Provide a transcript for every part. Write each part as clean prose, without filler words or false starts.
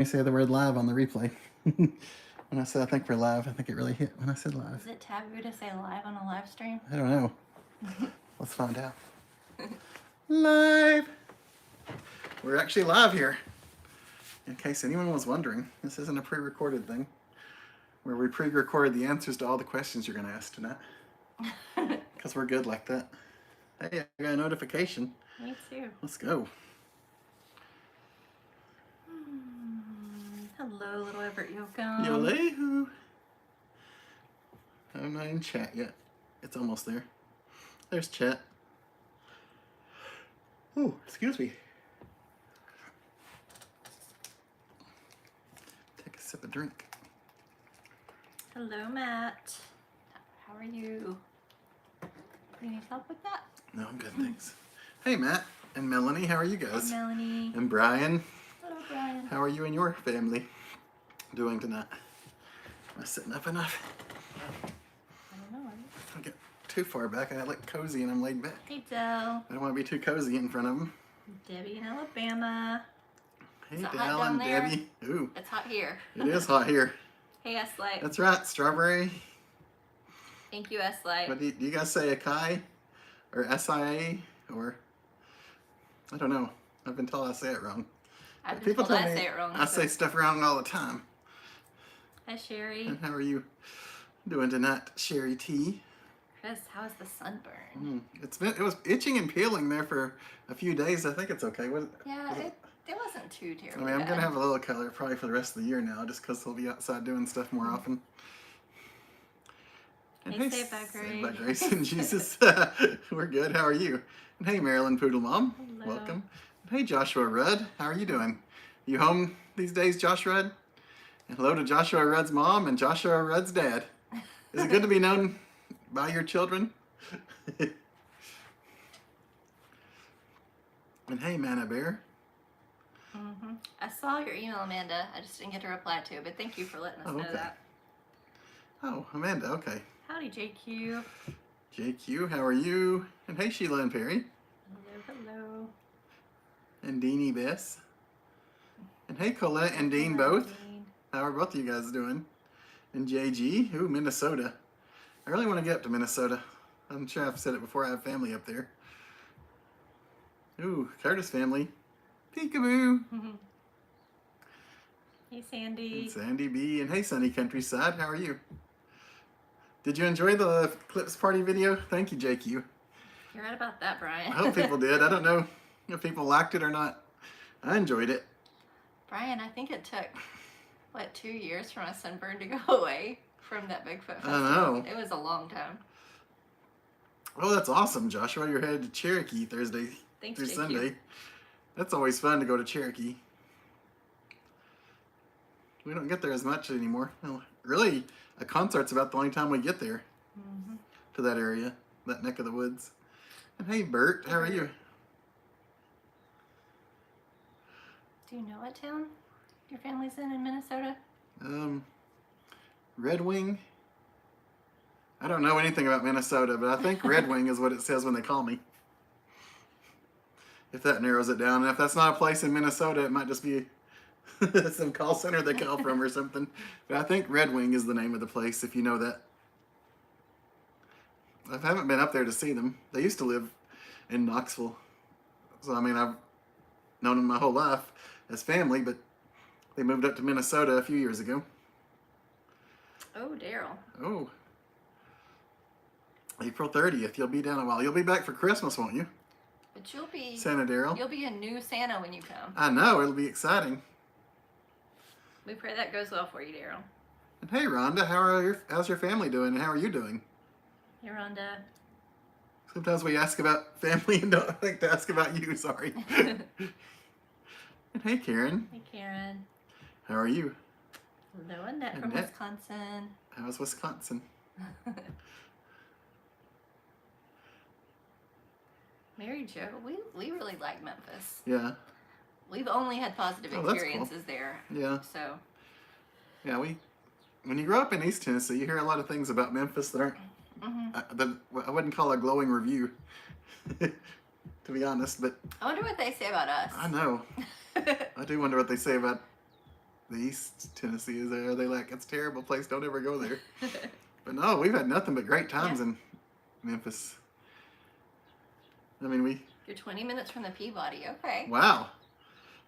You say the word live on the replay. When I said I think we're live, I think it really hit when I said live. Is it taboo to say live on a live stream? I don't know. Let's find out. Live! We're actually live here. In case anyone was wondering, this isn't a pre-recorded thing where we pre-record the answers to all the questions you're going to ask tonight. Because we're good like that. Hey, I got a notification. Me too. Let's go. Hello, little Everett Yoakum. Yo-lay-hoo. I'm not in chat yet. It's almost there. There's chat. Oh, excuse me. Take a sip of drink. Hello, Matt. How are you? You need help with that? No, I'm good, thanks. Hey, Matt and Melanie, how are you guys? Hey, Melanie. And Brian, Hello, Brian. how are you and your family doing tonight? Am I sitting up enough? I don't know. I don't get too far back. I look cozy and I'm laid back. Hey, Del. I don't want to be too cozy in front of them. Debbie in Alabama. Hey, Is it hot Dal down and there? Debbie. Ooh, It's hot here. it is hot here. Hey, S-Light. That's right, strawberry. Thank you, S-Light. What do you guys say, Akai? Or SIA? Or, I don't know. I've been told I say it wrong. I've been People told tell I me say it wrong. I so- say stuff wrong all the time. Hi, Sherry. And how are you doing tonight, Sherry T? Chris, how is the sunburn? It was itching and peeling there for a few days. I think it's okay. Yeah, it wasn't too I terrible. mean, I'm gonna have a little color probably for the rest of the year now, just because we'll be outside doing stuff more often. And Hey, Saved by Saved by Grace. Grace and Jesus. We're good. How are you? And hey, Marilyn Poodle Mom. Hello. Welcome. And hey, Joshua Rudd. How are you doing? You home these days, Josh Rudd? And hello to Joshua Rudd's mom and Joshua Rudd's dad. Is it good to be known by your children? And hey, Mana Bear. I saw your email, Amanda. I just didn't get to reply to it, but thank you for letting us Oh, know okay. that. Oh, Amanda, okay. Howdy, JQ. JQ, how are you? And hey, Sheila and Perry. Hello. And Deanie Bess. And hey, Colette and Dean both. How are both of you guys doing? And JG, ooh, Minnesota. I really want to get up to Minnesota. I'm sure I've said it before, I have family up there. Ooh, Curtis family. Peekaboo. Hey, Sandy. And Sandy B. And hey, Sunny Countryside, how are you? Did you enjoy the Eclipse party video? Thank you, JQ. You're right about that, Brian. I hope people did. I don't know if people liked it or not. I enjoyed it. Brian, I think it took, 2 years for my sunburn to go away from that Bigfoot festival. I know. It was a long time. Oh, that's awesome, Joshua. You're headed to Cherokee Thursday Thanks, through JQ. Sunday. That's always fun to go to Cherokee. We don't get there as much anymore. Well, really, a concert's about the only time we get there to that area, that neck of the woods. And hey, Bert, how are you? Do you know what town your family's in Minnesota? Red Wing. I don't know anything about Minnesota, but I think Red Wing is what it says when they call me. If that narrows it down. And if that's not a place in Minnesota, it might just be some call center they call from or something. But I think Red Wing is the name of the place, if you know that. I haven't been up there to see them. They used to live in Knoxville. So, I mean, I've known them my whole life as family, but they moved up to Minnesota a few years ago. Oh, Daryl. Oh. April 30th. You'll be down a while. You'll be back for Christmas, won't you? But you'll be a new Santa when you come. I know. It'll be exciting. We pray that goes well for you, Daryl. And hey, Rhonda, how's your family doing, and how are you doing? Hey, Rhonda. Sometimes we ask about family and don't think to ask about you. Sorry. And hey, Karen. Hey, Karen. How are you? Hello, Annette from Annette. Wisconsin. How's Wisconsin? Mary Jo, we really like Memphis. Yeah. We've only had positive Oh, that's cool. experiences there. Yeah. So, Yeah. When you grow up in East Tennessee, you hear a lot of things about Memphis that aren't. That I wouldn't call a glowing review, to be honest. But I wonder what they say about us. I know. I do wonder what they say about the East Tennessee is there. They like, it's a terrible place. Don't ever go there. But no, we've had nothing but great times in Memphis. I mean, You're 20 minutes from the Peabody. Okay. Wow.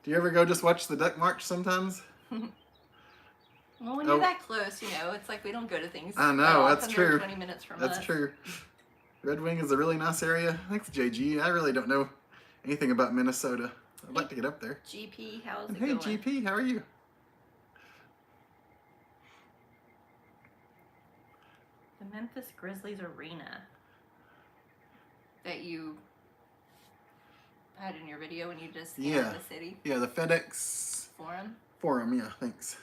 Do you ever go just watch the Duck March sometimes? Well, when you're that close, you know, it's like we don't go to things. I know, that's often. true. They're 20 minutes from us. That's true. Red Wing is a really nice area. Thanks, JG. I really don't know anything about Minnesota. I'd like to get up there. GP, how's And it hey, going? GP, how are you? The Memphis Grizzlies Arena that you had in your video when you just scanned the city. Yeah, the FedEx Forum, yeah, thanks.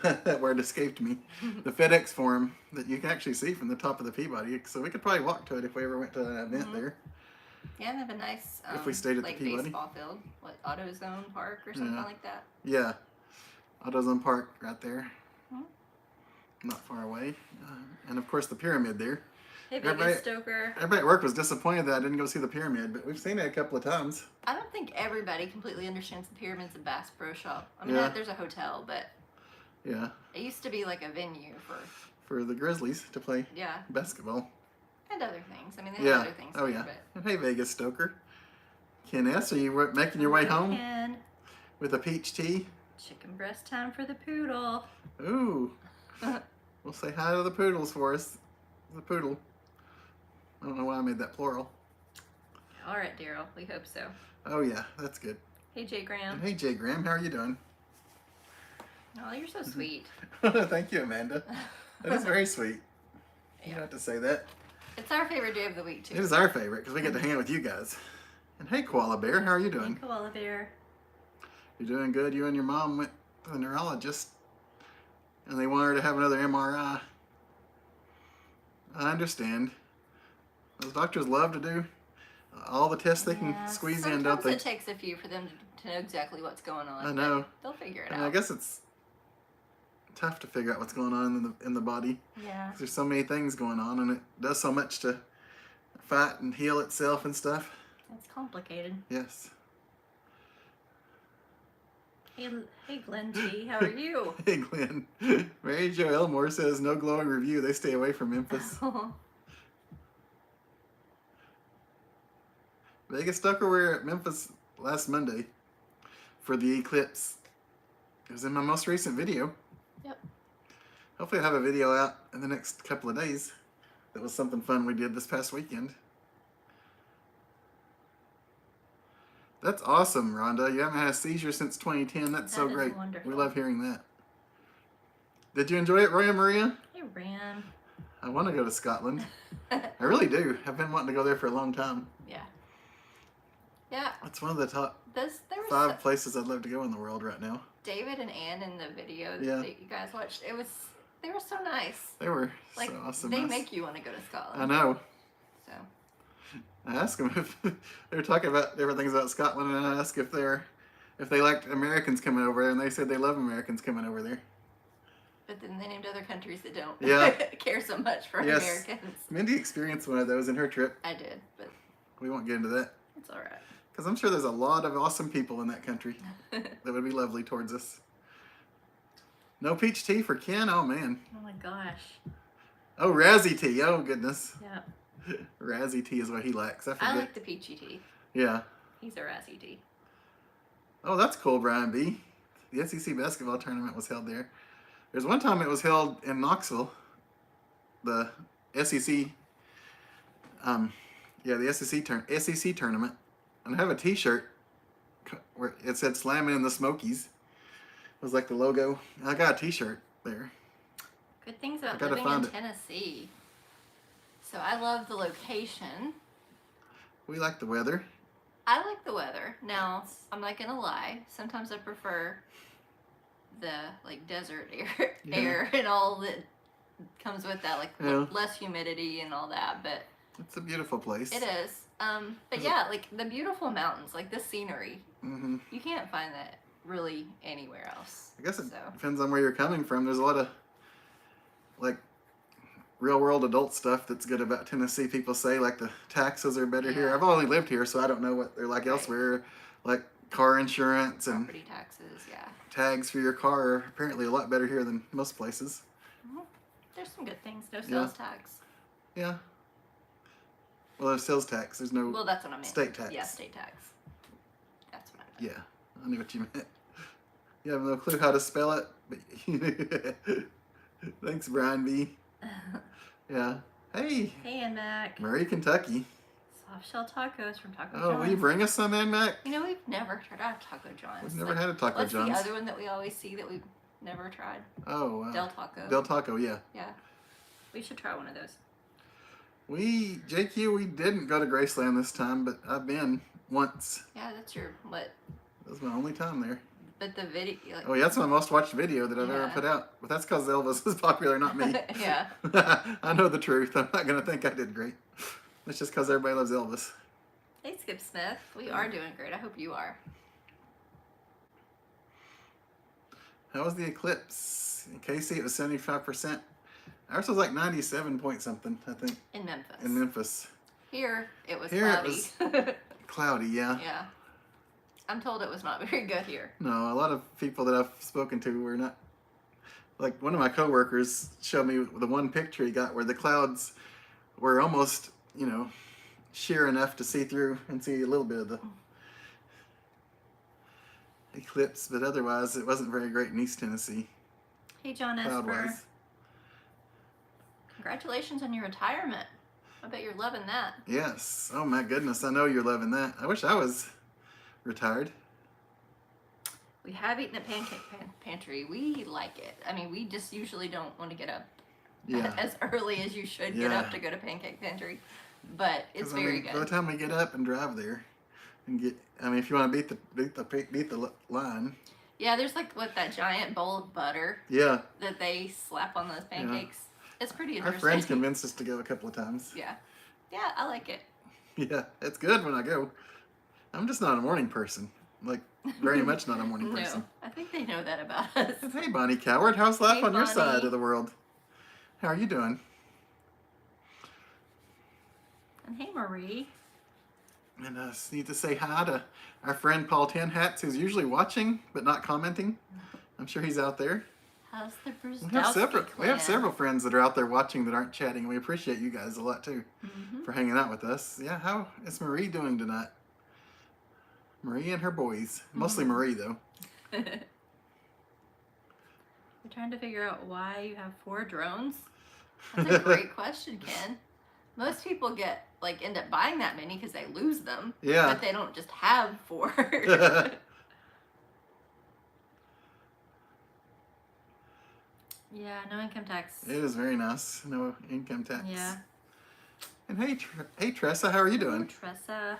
That word escaped me. The FedEx Forum that you can actually see from the top of the Peabody. So we could probably walk to it if we ever went to an event there. Yeah, they have a nice if we stayed at like the Peabody baseball field, what, AutoZone Park or something like that. Yeah, AutoZone Park right there. Hmm. Not far away. And of course the pyramid there. Hey, Vegas Stoker. Everybody at work was disappointed that I didn't go see the pyramid, but we've seen it a couple of times. I don't think everybody completely understands the pyramids in Bass Pro Shop. I mean, Yeah. there's a hotel, but Yeah. it used to be like a venue for the Grizzlies to play basketball. And other things. I mean, they have other things Oh, there, yeah. but... Hey, Vegas Stoker. Ken S., are you making your way home Ken. with a peach tea? Chicken breast time for the poodle. Ooh. We'll say hi to the poodles for us. The poodle. I don't know why I made that plural. All right, Daryl. We hope so. Oh, yeah. That's good. Hey, Jay Graham. And hey, Jay Graham. How are you doing? Oh, you're so sweet. Thank you, Amanda. That is very sweet. You Yeah. have to say that. It's our favorite day of the week, too. It is our favorite because we get to hang out with you guys. And hey, Koala Bear. How are you doing? Hey, Koala Bear. You're doing good. You and your mom went to the neurologist and they want her to have another MRI. I understand. Those doctors love to do all the tests they can squeeze in, don't they? Sometimes it takes a few for them to know exactly what's going on. I know. They'll figure it And out. I guess it's tough to figure out what's going on in the body. Yeah. 'Cause there's so many things going on and it does so much to fight and heal itself and stuff. It's complicated. Yes. Hey Glenn T, how are you? Hey, Glenn. Mary Jo Elmore says, no glowing review. They stay away from Memphis. Vegas Stoker were at Memphis last Monday for the Eclipse. It was in my most recent video. Yep. Hopefully I'll have a video out in the next couple of days. That was something fun we did this past weekend. That's awesome, Rhonda. You haven't had a seizure since 2010. That's so That is great. wonderful. We love hearing that. Did you enjoy it, Roy and Maria? Hey Ran. I want to go to Scotland. I really do. I've been wanting to go there for a long time. Yeah. Yeah. It's one of the top There was 5 places I'd love to go in the world right now. David and Ann in the video Yeah. that you guys watched. They were so nice. They were Like so awesome. they make you want to go to Scotland. I know. So I asked them if they were talking about different things about Scotland, and I asked if they liked Americans coming over there, and they said they love Americans coming over there. but then they named other countries that don't care so much for Yes. Americans. Mindy experienced one of those in her trip. I did, but We won't get into that. it's all right. Because I'm sure there's a lot of awesome people in that country that would be lovely towards us. No peach tea for Ken? Oh, man. Oh my gosh. Oh, Razzie tea. Oh, goodness. Yeah. Razzie tea is what he likes. I I forget. like the peachy tea. Yeah. He's a Razzie tea. Oh, that's cool, Brian B. The SEC basketball tournament was held there. There's one time it was held in Knoxville. The SEC, the SEC tournament. And I have a T-shirt where it said "Slamming in the Smokies." It was like the logo. I got a T-shirt there. Good things about gotta living find in it. Tennessee. So I love the location. We like the weather. I like the weather. Now, I'm not gonna lie. Sometimes I prefer the like desert air and all that comes with that, like less humidity and all that. But It's a beautiful place. it is. But yeah, like the beautiful mountains, like the scenery. Mm-hmm. You can't find that really anywhere else. I guess it So. depends on where you're coming from. There's a lot of like real world adult stuff that's good about Tennessee. People say like the taxes are better here. Yeah. I've only lived here, so I don't know what they're like Right. elsewhere. Like car insurance and property taxes, yeah. tags for your car are apparently a lot better here than most places. There's some good things. No sales tax. Yeah. Well, there's sales tax. There's no Well, that's what I meant. state tax. Yeah, state tax. That's what I meant. Yeah, I knew what you meant. You have no clue how to spell it, but thanks, Brian B. Yeah. Hey. Hey, Ann Mac. Murray, Kentucky. Soft shell tacos from Taco Oh, John's. will you bring us some, Ann Mac? You know, we've never tried out Taco John's. We've never had a Taco What's John's. the other one that we always see that we've never tried? Oh, Del Taco. Del Taco, yeah. Yeah. We should try one of those. JQ, we didn't go to Graceland this time, but I've been once. Yeah, that's your, what? That was my only time there. But the video, like, Oh, yeah, that's my most watched video that I've ever Yeah. put out. But that's because Elvis is popular, not me. yeah. I know the truth. I'm not going to think I did great. It's just because everybody loves Elvis. Hey, Skip Smith. We are doing great. I hope you are. How was the Eclipse? In Casey, it was 75%. Ours was like 97 point something, I think. In Memphis. In Memphis. Here, it was Here cloudy. it was cloudy, yeah. Yeah. I'm told it was not very good here. No, a lot of people that I've spoken to were not. Like, one of my coworkers showed me the one picture he got where the clouds were almost, sheer enough to see through and see a little bit of the eclipse, but otherwise it wasn't very great in East Tennessee. Hey, John Esper. Cloud-wise. Congratulations on your retirement. I bet you're loving that. Yes. Oh my goodness, I know you're loving that. I wish I was retired. We have eaten at Pancake Pantry. We like it. I mean, we just usually don't want to get up Yeah. as early as you should get up to go to Pancake Pantry. But it's 'Cause, very good. By the time we get up and drive there and if you want to beat the line. Yeah, there's like that giant bowl of butter Yeah. that they slap on those pancakes. It's pretty interesting. Our friends convinced us to go a couple of times. Yeah. Yeah, I like it. Yeah, it's good when I go. I'm just not a morning person. Like, very much not a morning person. No, I think they know that about us. Hey, Bonnie Coward, how's life Hey, on your Bonnie. side of the world? How are you doing? And hey, Marie. And I just need to say hi to our friend Paul Ten Hats, who's usually watching but not commenting. I'm sure he's out there. How's the Bruce We have several friends that are out there watching that aren't chatting. We appreciate you guys a lot too for hanging out with us. Yeah, how is Marie doing tonight? Marie and her boys. Mostly Marie though. We're trying to figure out why you have 4 drones. That's a great question, Ken. Most people end up buying that many because they lose them. Yeah. But they don't just have 4. Yeah, no income tax. It is very nice. No income tax. Yeah. And hey Tressa, how are you doing? Ooh, Tressa.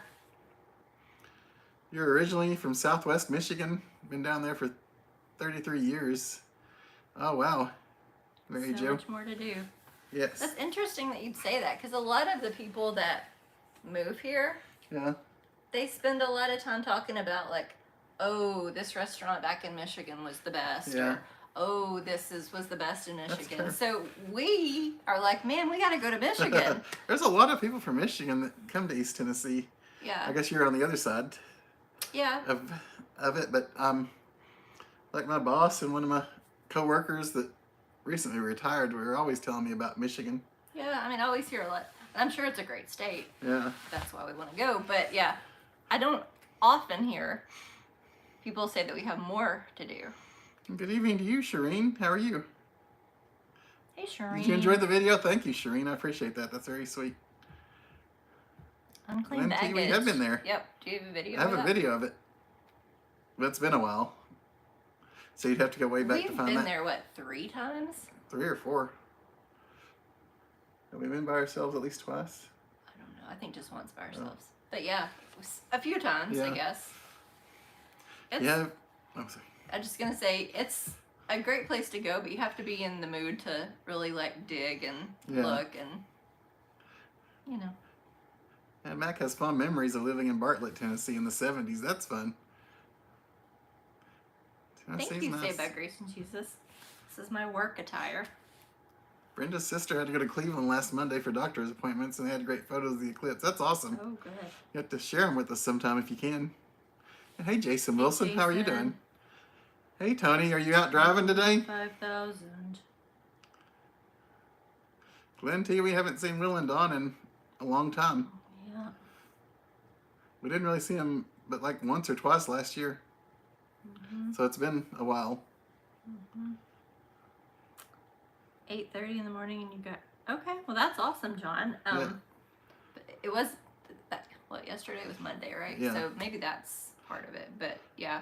You're originally from Southwest Michigan. Been down there for 33 years. Oh wow. Mary So Jo. much more to do. Yes. That's interesting that you'd say that because a lot of the people that move here, Yeah. they spend a lot of time talking about oh, this restaurant back in Michigan was the best. Yeah. Or, oh, this was the best in Michigan. fair. So we are like, man, we got to go to Michigan. There's a lot of people from Michigan that come to East Tennessee. Yeah. I guess you're on the other side Yeah. of it, but like my boss and one of my coworkers that recently retired were always telling me about Michigan. Yeah. I mean, I always hear a lot. I'm sure it's a great state. Yeah. That's why we want to go. But yeah, I don't often hear people say that we have more to do. Good evening to you, Shireen. How are you? Hey, Shireen. Did you enjoy the video? Thank you, Shireen. I appreciate that. That's very sweet. Unclean Glenn T, baggage. we have been there. Yep. Do you have a video? I have of a that? video of it. But it's been a while. So you'd have to go way back to We've find been that. there, what, 3 times? 3 or 4. Have we been by ourselves at least twice? I don't know. I think just once by ourselves. But yeah, a few times, I Yeah. guess. It's, Yeah. Oh, sorry. I'm just going to say, it's a great place to go, but you have to be in the mood to really, dig and Yeah. look and, And Mac has fond memories of living in Bartlett, Tennessee in the 70s. That's fun. Thank Tennessee's you, nice. Saved by Grace and Jesus. This is my work attire. Brenda's sister had to go to Cleveland last Monday for doctor's appointments, and they had great photos of the eclipse. That's awesome. Oh, good. You have to share them with us sometime if you can. Hey, Jason Wilson. Hey, How are you Jason. doing? Hey, Tony. Are you out driving today? 5,000. Glenn T, we haven't seen Will and Dawn in a long time. Yeah. We didn't really see him but like once or twice last year. So it's been a while. 8:30 in the morning, and you got okay. Well, that's awesome, John. Yeah. It was well, yesterday was Monday, right? Yeah. So maybe that's part of it. But yeah,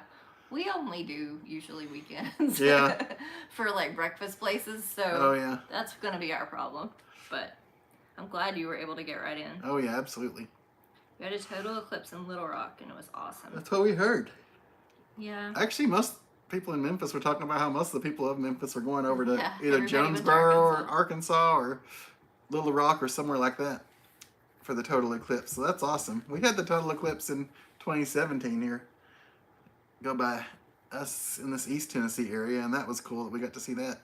we only do usually weekends. Yeah. For like breakfast places, so Oh, yeah. that's gonna be our problem. But I'm glad you were able to get right in. Oh, yeah, absolutely. We had a total eclipse in Little Rock, and it was awesome. That's what we heard. Yeah. Actually, most people in Memphis were talking about how most of the people of Memphis were going over to Yeah, either everybody went to Jonesboro or Arkansas. Arkansas or Little Rock or somewhere like that for the total eclipse. So that's awesome. We had the total eclipse in 2017 here. Go by us in this East Tennessee area, and that was cool that we got to see that.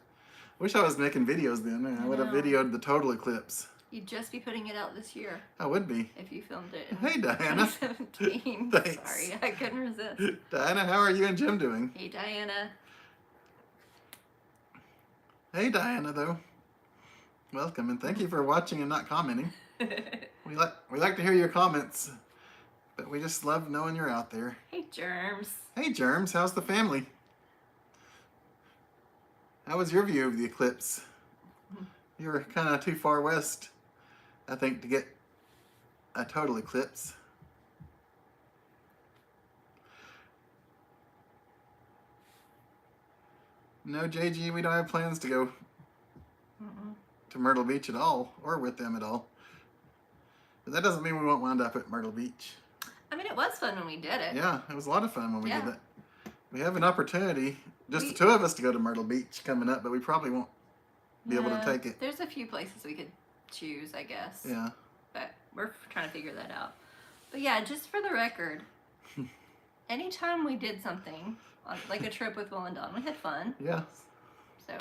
Wish I was making videos then. I would have know. videoed the total eclipse. You'd just be putting it out this year I would be. if you filmed it in Hey, Diana. 2017. Thanks. Sorry, I couldn't resist. Diana, how are you and Jim doing? Hey, Diana. Hey, Diana, though. Welcome, and thank you for watching and not commenting. We like to hear your comments, but we just love knowing you're out there. Hey, Germs. Hey, Germs, how's the family? How was your view of the eclipse? You were kind of too far west, I think, to get a total eclipse. No, JG, we don't have plans to go to Myrtle Beach at all, or with them at all. But that doesn't mean we won't wind up at Myrtle Beach. I mean, it was fun when we did it. Yeah, it was a lot of fun when we Yeah. did that. We have an opportunity, just the two of us, to go to Myrtle Beach coming up, but we probably won't be able to No, take it. There's a few places we could choose, I guess. Yeah. But we're trying to figure that out. But yeah, just for the record, anytime we did something, like a trip with Will and Dawn, we had fun. Yeah. So,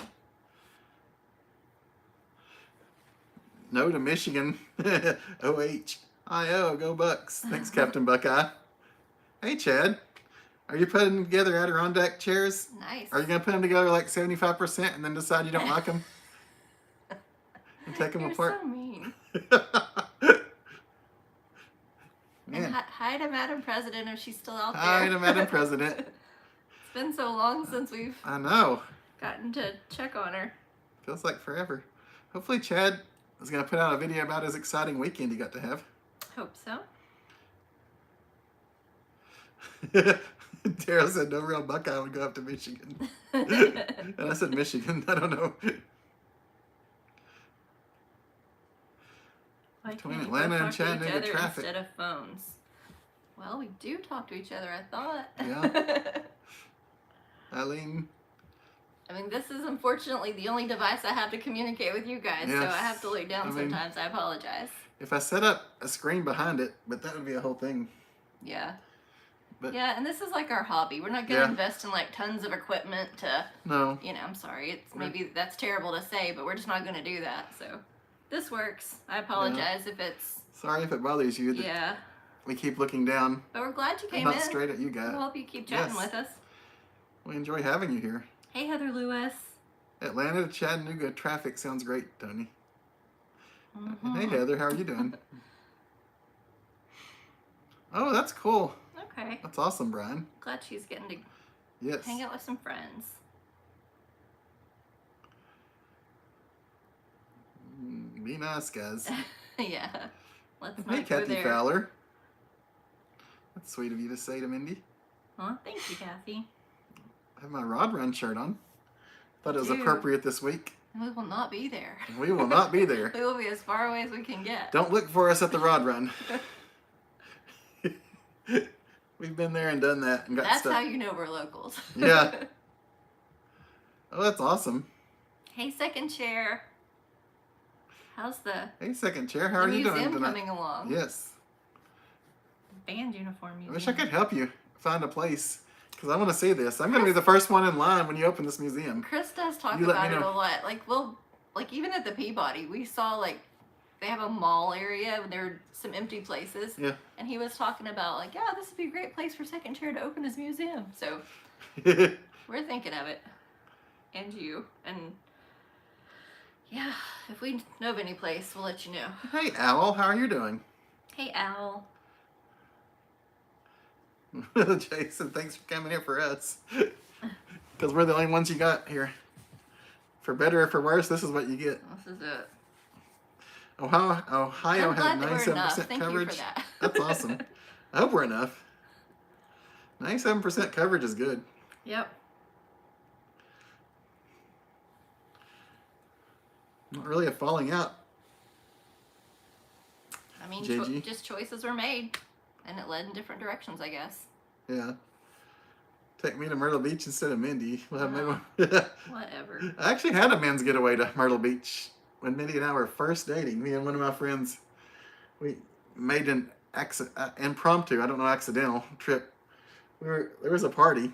No to Michigan. OHIO, go Bucks. Thanks, Captain Buckeye. Hey, Chad. Are you putting together Adirondack chairs? nice. Are you going to put them together like 75% and then decide you don't like them? And take them You're apart? so mean. Man. And hi to Madam President if she's still out there. Hi to Madam President. It's been so long since we've I know. gotten to check on her. Feels like forever. Hopefully Chad is going to put out a video about his exciting weekend he got to have. Hope so. Daryl said no real Buckeye would go up to Michigan. And I said Michigan. I don't know. Why Between can't you Atlanta both and talk to each Chattanooga other traffic. instead of phones? Well, we do talk to each other, I thought. Yeah. Eileen. I mean, this is unfortunately the only device I have to communicate with you guys, so Yes. I have to lay down I mean- sometimes. I apologize. If I set up a screen behind it, but that would be a whole thing. Yeah. But Yeah, and this is like our hobby. We're not going to Yeah. invest in like tons of equipment to, no. you know, I'm sorry. It's maybe that's terrible to say, but we're just not going to do that. So this works. I apologize if it's, Sorry if it bothers you that yeah. we keep looking down, But we're glad you came not in. straight at you guys. We'll hope you keep chatting Yes. with us. We enjoy having you here. Hey, Heather Lewis. Atlanta to Chattanooga traffic sounds great, Tony. Mhm. Hey, Heather, how are you doing? Oh, that's cool. Okay. That's awesome, Brian. Glad she's getting to Yes. hang out with some friends. Be nice, guys. Yeah. Let's Hey, not go Kathy there. Fowler. That's sweet of you to say to Mindy. Aw, thank you, Kathy. I have my Rod Run shirt on. Thought it was You do. appropriate this week. And we will not be there. We will not be there. We will be as far away as we can get. Don't look for us at the Rod Run. We've been there and done that and got That's stuck. how you know we're locals. Yeah. Oh, that's awesome. Hey, second chair. How's the, Hey, second chair. How the are you doing museum tonight? coming along? Yes. Band uniform I museum. wish I could help you find a place because I want to see this. I'm going to be the first one in line when you open this museum. Chris does talk You let me about it know. a lot. Like, even at the Peabody, we saw, like, they have a mall area. There are some empty places. Yeah. And he was talking about like, yeah, this would be a great place for Second Chair to open his museum. So we're thinking of it. And you. And yeah, if we know of any place, we'll let you know. Hey, Owl, how are you doing? Hey, Owl. Jason, thanks for coming here for us. Because we're the only ones you got here. For better or for worse, this is what you get. This is it. Ohio I'm had glad that we're enough. 97% Thank coverage. you for that. That's awesome. I hope we're enough. 97% coverage is good. Yep. Not really a falling out. I mean, JG? just choices were made, and it led in different directions, I guess. Yeah. Take me to Myrtle Beach instead of Mindy. We'll have No. maybe... Whatever. I actually had a men's getaway to Myrtle Beach when Mindy and I were first dating. Me and one of my friends, we made an impromptu, I don't know, accidental trip. There was a party,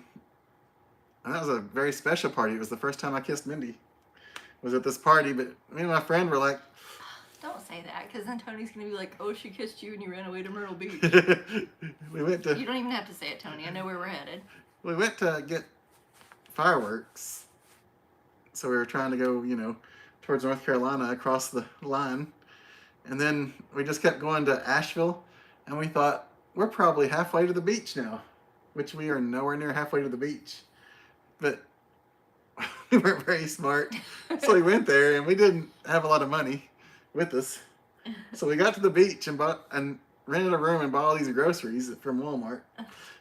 and that was a very special party. It was the first time I kissed Mindy. Was at this party, but me and my friend were like, Don't say that, because then Tony's going to be like, oh, she kissed you and you ran away to Myrtle Beach. we went to... You don't even have to say it, Tony. I know where we're headed. We went to get fireworks. So we were trying to go, you know, towards North Carolina across the line. And then we just kept going to Asheville. And we thought, we're probably halfway to the beach now. Which we are nowhere near halfway to the beach. But we weren't very smart. So we went there and we didn't have a lot of money with us. So we got to the beach and rented a room and bought all these groceries from Walmart.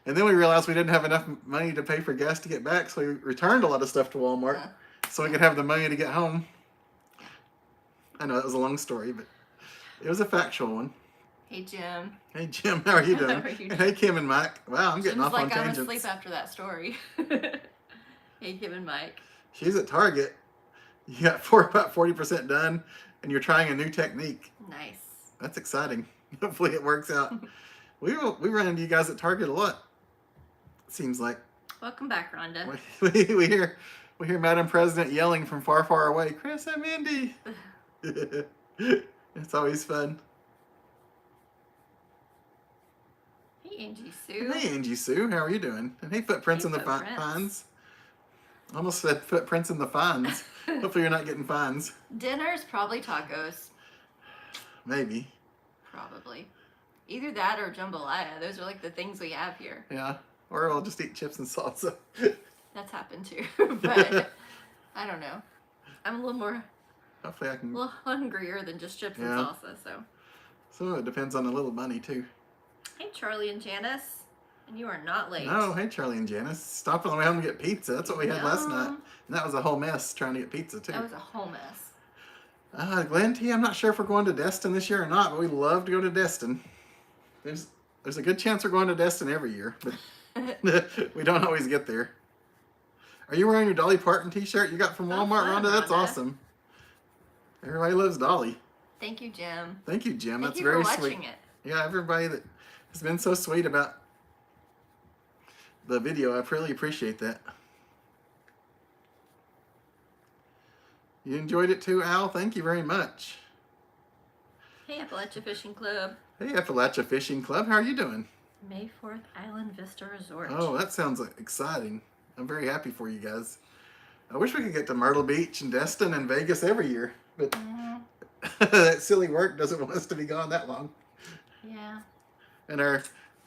And then we realized we didn't have enough money to pay for gas to get back, so we returned a lot of stuff to Walmart so we could have the money to get home. I know that was a long story, but it was a factual one. Hey, Jim. Hey, Jim, how are you doing? How are you doing? And hey, Kim and Mike. Wow, I'm getting Jim's off like, on I'm tangents. asleep after that story. Hey, Kim and Mike. She's at Target. You got about 40% done, and you're trying a new technique. Nice. That's exciting. Hopefully it works out. We run into you guys at Target a lot. Seems like. Welcome back, Rhonda. We hear Madam President yelling from far, far away, Chris and Mindy. It's always fun. Hey, Angie Sue. Hey, Angie Sue, how are you doing? And hey, Footprints in the Fines. Almost said Footprints in the Fines. Hopefully you're not getting fines. Dinner's probably tacos. Maybe. Probably. Either that or jambalaya. Those are like the things we have here. Yeah. Or I'll just eat chips and salsa. That's happened too. But I don't know. I'm a little hungrier than just chips and salsa, so. So it depends on a little money too. Hey, Charlie and Janice. And you are not late. No, hey Charlie and Janice. Stop on the way home to get pizza. That's what we had last night. Yum. And that was a whole mess trying to get pizza too. That was a whole mess. Glen T, I'm not sure if we're going to Destin this year or not, but we love to go to Destin. There's a good chance we're going to Destin every year, but we don't always get there. Are you wearing your Dolly Parton t-shirt you got from Walmart, fun, Rhonda? That's Rhonda. awesome. Everybody loves Dolly. Thank you, Jim. Thank you, Jim. Thank That's you very for sweet. watching it. Yeah, everybody that has been so sweet about the video, I really appreciate that. You enjoyed it too, Al? Thank you very much. Hey, Appalachia Fishing Club. Hey, Appalachia Fishing Club. How are you doing? May 4th Island Vista Resort. Oh, that sounds exciting. I'm very happy for you guys. I wish we could get to Myrtle Beach and Destin and Vegas every year, but that silly work doesn't want us to be gone that long. Yeah. And our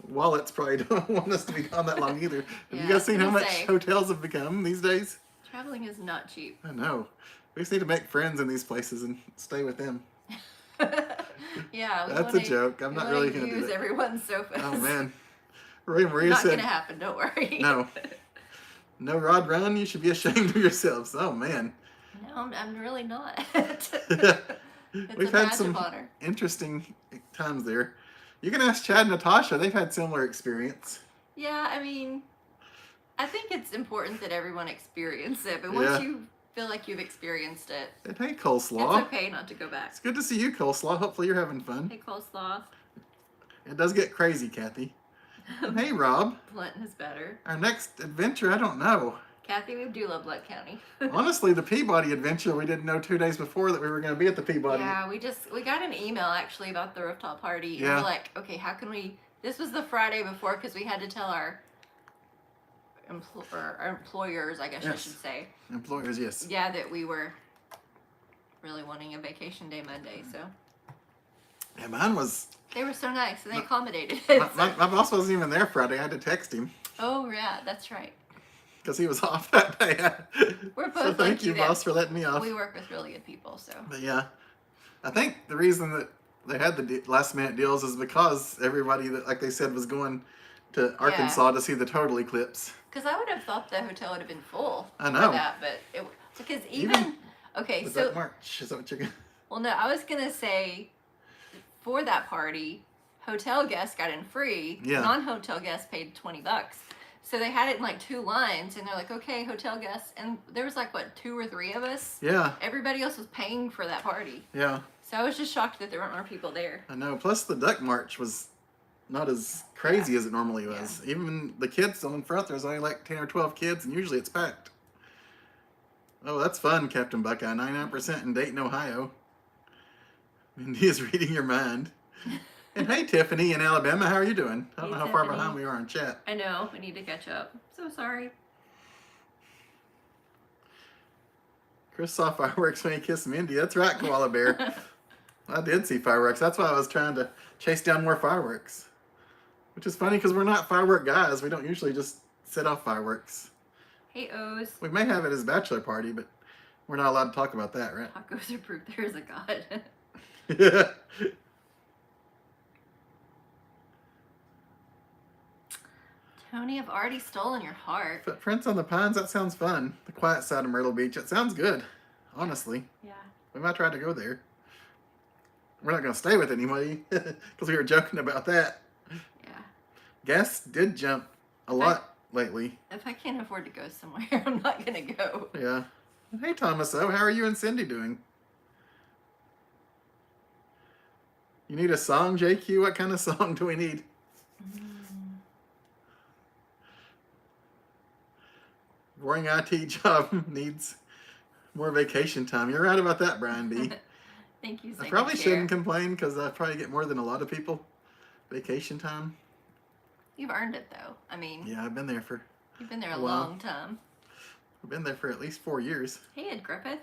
wallets probably don't want us to be gone that long either. Have Yeah, you guys I seen was how gonna much say. hotels have become these days? Traveling is not cheap. I know. We just need to make friends in these places and stay with them. Yeah, That's a joke. I'm not really going to do use that. everyone's sofas. Oh, man. Maria Not said, gonna happen. Don't worry. no. No Rod Run, you should be ashamed of yourselves. Oh, man. No, I'm really not. We've had some interesting times there. You can ask Chad and Natasha. They've had similar experience. Yeah, I mean, I think it's important that everyone experience it, but once you feel like you've experienced it, And hey, Coleslaw. it's okay not to go back. It's good to see you, Coleslaw. Hopefully you're having fun. Hey, Coleslaw. It does get crazy, Kathy. And hey, Rob. Blunt is better. Our next adventure, I don't know. Kathy, we do love Black County. Honestly, the Peabody adventure, we didn't know 2 days before that we were going to be at the Peabody. Yeah, we got an email actually about the rooftop party. Yeah. And we're like, okay, how can we... This was the Friday before because we had to tell our employers, I guess I should say. Employers, yes. Yeah, that we were really wanting a vacation day Monday, so... Yeah, mine was... They were so nice, and they accommodated. My boss wasn't even there Friday. I had to text him. Oh, yeah, that's right. Because he was off that day. We're both so thank you, boss, for letting me off. We work with really good people, so. But yeah, I think the reason that they had the last minute deals is because everybody that, like they said, was going to Arkansas to see the total eclipse. Because I would have thought the hotel would have been full. I know. For that, but because even okay, so that March is that what you're gonna? Well, no, I was gonna say for that party, hotel guests got in free. Yeah. Non-hotel guests paid $20. So they had it in like 2 lines, and they're like, okay, hotel guests, and there was like what 2 or 3 of us. Yeah. Everybody else was paying for that party. Yeah. So I was just shocked that there weren't more people there. I know. Plus the duck march was not as crazy as it normally was. Yeah. Even the kids still in front, there's only like 10 or 12 kids, and usually it's packed. Oh, that's fun, Captain Buckeye. 99% in Dayton, Ohio. Mindy is reading your mind. And hey, Tiffany in Alabama, how are you doing? I don't know how far behind we are in chat. I know, we need to catch up. So sorry. Chris saw fireworks when he kissed Mindy. That's right, Koala Bear. I did see fireworks. That's why I was trying to chase down more fireworks. Which is funny because we're not firework guys. We don't usually just set off fireworks. Hey, O's. We may have it as a bachelor party, but we're not allowed to talk about that, right? Tacos are proof there is a God. Yeah. Tony, I've already stolen your heart. Footprints on the Pines, that sounds fun. The quiet side of Myrtle Beach, it sounds good, honestly. Yeah. We might try to go there. We're not going to stay with anybody because we were joking about that. Yeah. Gas did jump a lot lately. If I can't afford to go somewhere, I'm not going to go. Yeah. Hey, Thomas O, how are you and Cindy doing? You need a song, JQ? What kind of song do we need? Boring IT job needs more vacation time. You're right about that, Brian B. Thank you. I probably shouldn't complain because I probably get more than a lot of people vacation time. You've earned it, though. I mean. Yeah, I've been there for. You've been there a long time. I've been there for at least 4 years. Hey, Ed Griffith.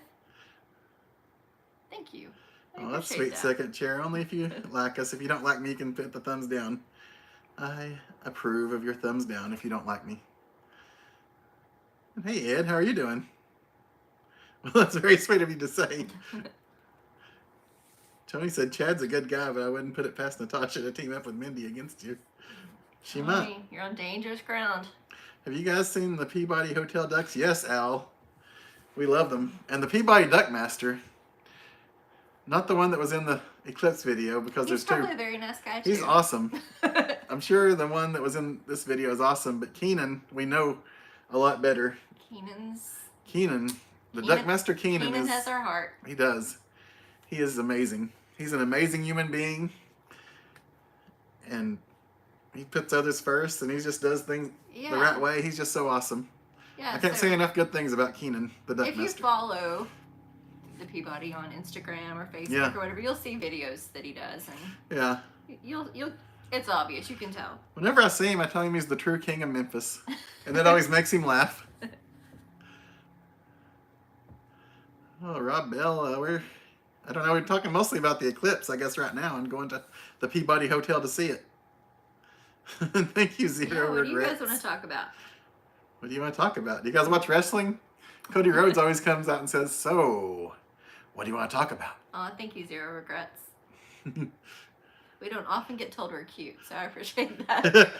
Thank you. Oh, that's sweet. Second chair. Only if you like us. If you don't like me, you can put the thumbs down. I approve of your thumbs down if you don't like me. And hey, Ed, how are you doing? Well, that's very sweet of you to say. Tony said Chad's a good guy, but I wouldn't put it past Natasha to team up with Mindy against you. She might. You're on dangerous ground. Have you guys seen the Peabody Hotel ducks? Yes, Al. We love them. And the Peabody Duck Master. Not the one that was in the Eclipse video because there's 2. He's probably a very nice guy, too. He's awesome. I'm sure the one that was in this video is awesome, but Keenan, we know a lot better. Keenan, the Duck Master Keenan has our heart. He does. He is amazing. He's an amazing human being. And he puts others first and he just does things the right way. He's just so awesome. Yeah, I can't say enough good things about Keenan, the Duck Master. If you follow the Peabody on Instagram or Facebook or whatever, you'll see videos that he does, and you'll it's obvious, you can tell. Whenever I see him, I tell him he's the true king of Memphis, and that always makes him laugh. Oh, Rob Bell, I don't know, we're talking mostly about the eclipse, I guess, right now, and going to the Peabody Hotel to see it. Thank you, Zero Regrets. What do you guys want to talk about? What do you want to talk about? Do you guys watch wrestling? Cody Rhodes always comes out and says, so, what do you want to talk about? Oh, thank you, Zero Regrets. We don't often get told we're cute, so I appreciate that.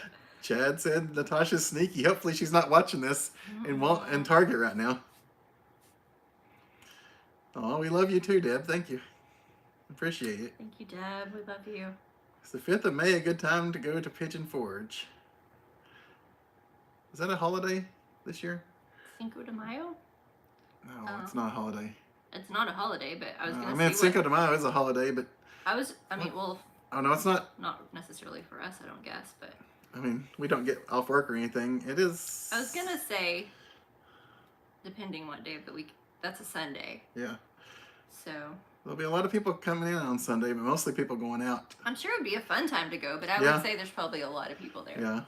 Chad said Natasha's sneaky. Hopefully she's not watching this in Target right now. Oh, we love you too, Deb. Thank you. Appreciate it. Thank you, Deb. We love you. Is the 5th of May a good time to go to Pigeon Forge? Is that a holiday this year? Cinco de Mayo? No, it's not a holiday. It's not a holiday, but I was going to say... Cinco de Mayo is a holiday, but... Oh, no, it's not. Not necessarily for us, I don't guess, but... I mean, we don't get off work or anything. It is... I was going to say... depending what day of the week. That's a Sunday. Yeah. So There'll be a lot of people coming in on Sunday, but mostly people going out. I'm sure it'd be a fun time to go, but I Yeah. would say there's probably a lot of people there. Yeah.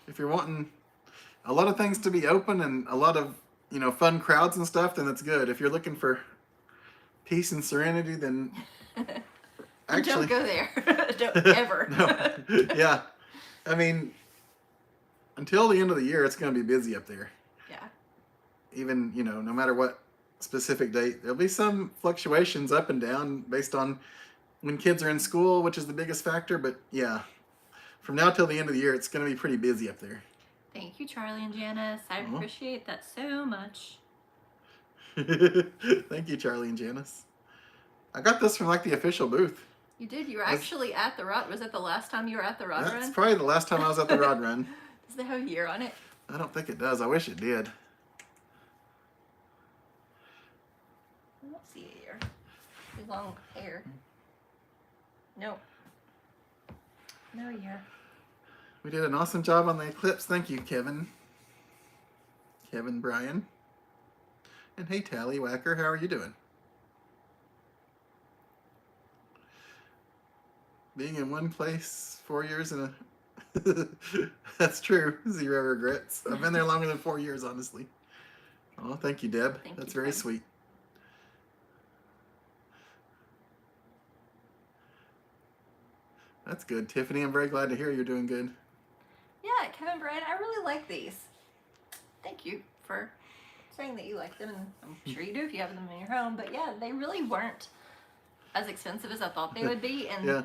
If you're wanting a lot of things to be open and a lot of, fun crowds and stuff, then it's good. If you're looking for peace and serenity, then actually Don't go there. Don't ever. No. Yeah. I mean, until the end of the year, it's going to be busy up there. Yeah. Even, no matter what specific date, there'll be some fluctuations up and down based on when kids are in school, which is the biggest factor. But yeah, from now till the end of the year, it's going to be pretty busy up there. Thank you, Charlie and Janice. I appreciate that so much. Thank you, Charlie and Janice. I got this from like the official booth. You did? You were actually at the rod. Was it the last time you were at the rod run? That's probably the last time I was at the rod run. Does it have a year on it? I don't think it does. I wish it did. I don't see a year. Too long hair. No. No year. We did an awesome job on the Eclipse. Thank you, Kevin. Kevin Bryan. And hey, Tally Whacker, how are you doing? Being in one place 4 years and a... That's true. 0 regrets. I've been there longer than 4 years, honestly. Oh, thank you, Deb. That's very sweet. That's good, Tiffany. I'm very glad to hear you're doing good. Yeah, Kevin Bryan, I really like these. Thank you for saying that you like them, and I'm sure you do if you have them in your home. But yeah, they really weren't as expensive as I thought they would be, and Yeah.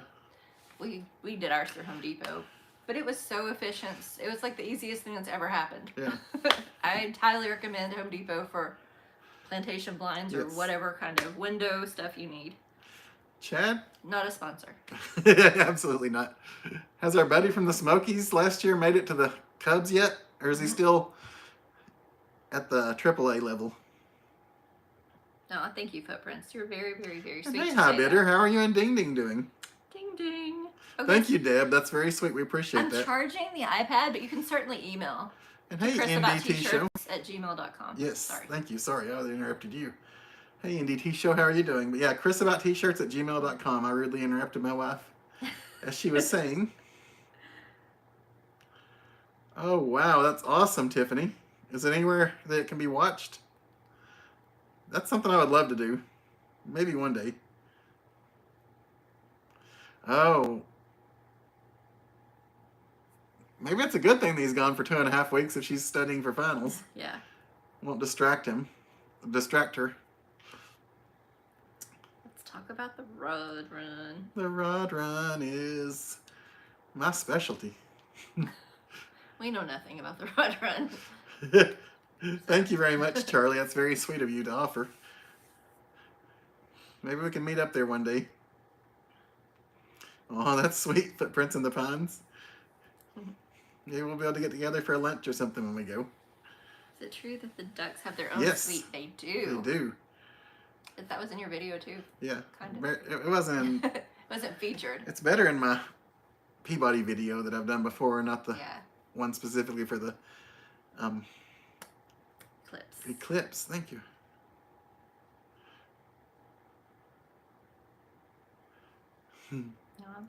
we did ours through Home Depot. But it was so efficient. It was like the easiest thing that's ever happened. Yeah. I highly recommend Home Depot for plantation blinds or whatever kind of window stuff you need. Chad? Not a sponsor. Absolutely not. Has our buddy from the Smokies last year made it to the Cubs yet? Or is he still at the AAA level? No, thank you, Footprints. You're very, very, very And sweet. hey, Hi Bitter, how are you and Ding Ding doing? Ding ding. Okay, Thank you, Deb. That's very sweet. We appreciate that. I'm charging the iPad, but you can certainly email. And hey, Chris NDT Show. at gmail.com. Yes, Sorry. thank you. Sorry, I interrupted you. Hey, NDT Show, how are you doing? But yeah, Chris about t-shirts at gmail.com. I rudely interrupted my wife as she was saying. Oh, wow, that's awesome, Tiffany. Is it anywhere that it can be watched? That's something I would love to do. Maybe one day. Oh. Maybe it's a good thing that he's gone for 2.5 weeks if she's studying for finals. Yeah. Won't distract her. Let's talk about the rod run. The rod run is my specialty. We know nothing about the rod run. Thank you very much, Charlie. That's very sweet of you to offer. Maybe we can meet up there one day. Oh, that's sweet. Footprints in the ponds. Maybe we'll be able to get together for lunch or something when we go. Is it true that the ducks have their own suite? They do. They do. That was in your video too. Yeah. Kind of. It wasn't. It wasn't featured. It's better in my Peabody video that I've done before, not the one specifically for the Eclipse. Thank you. No,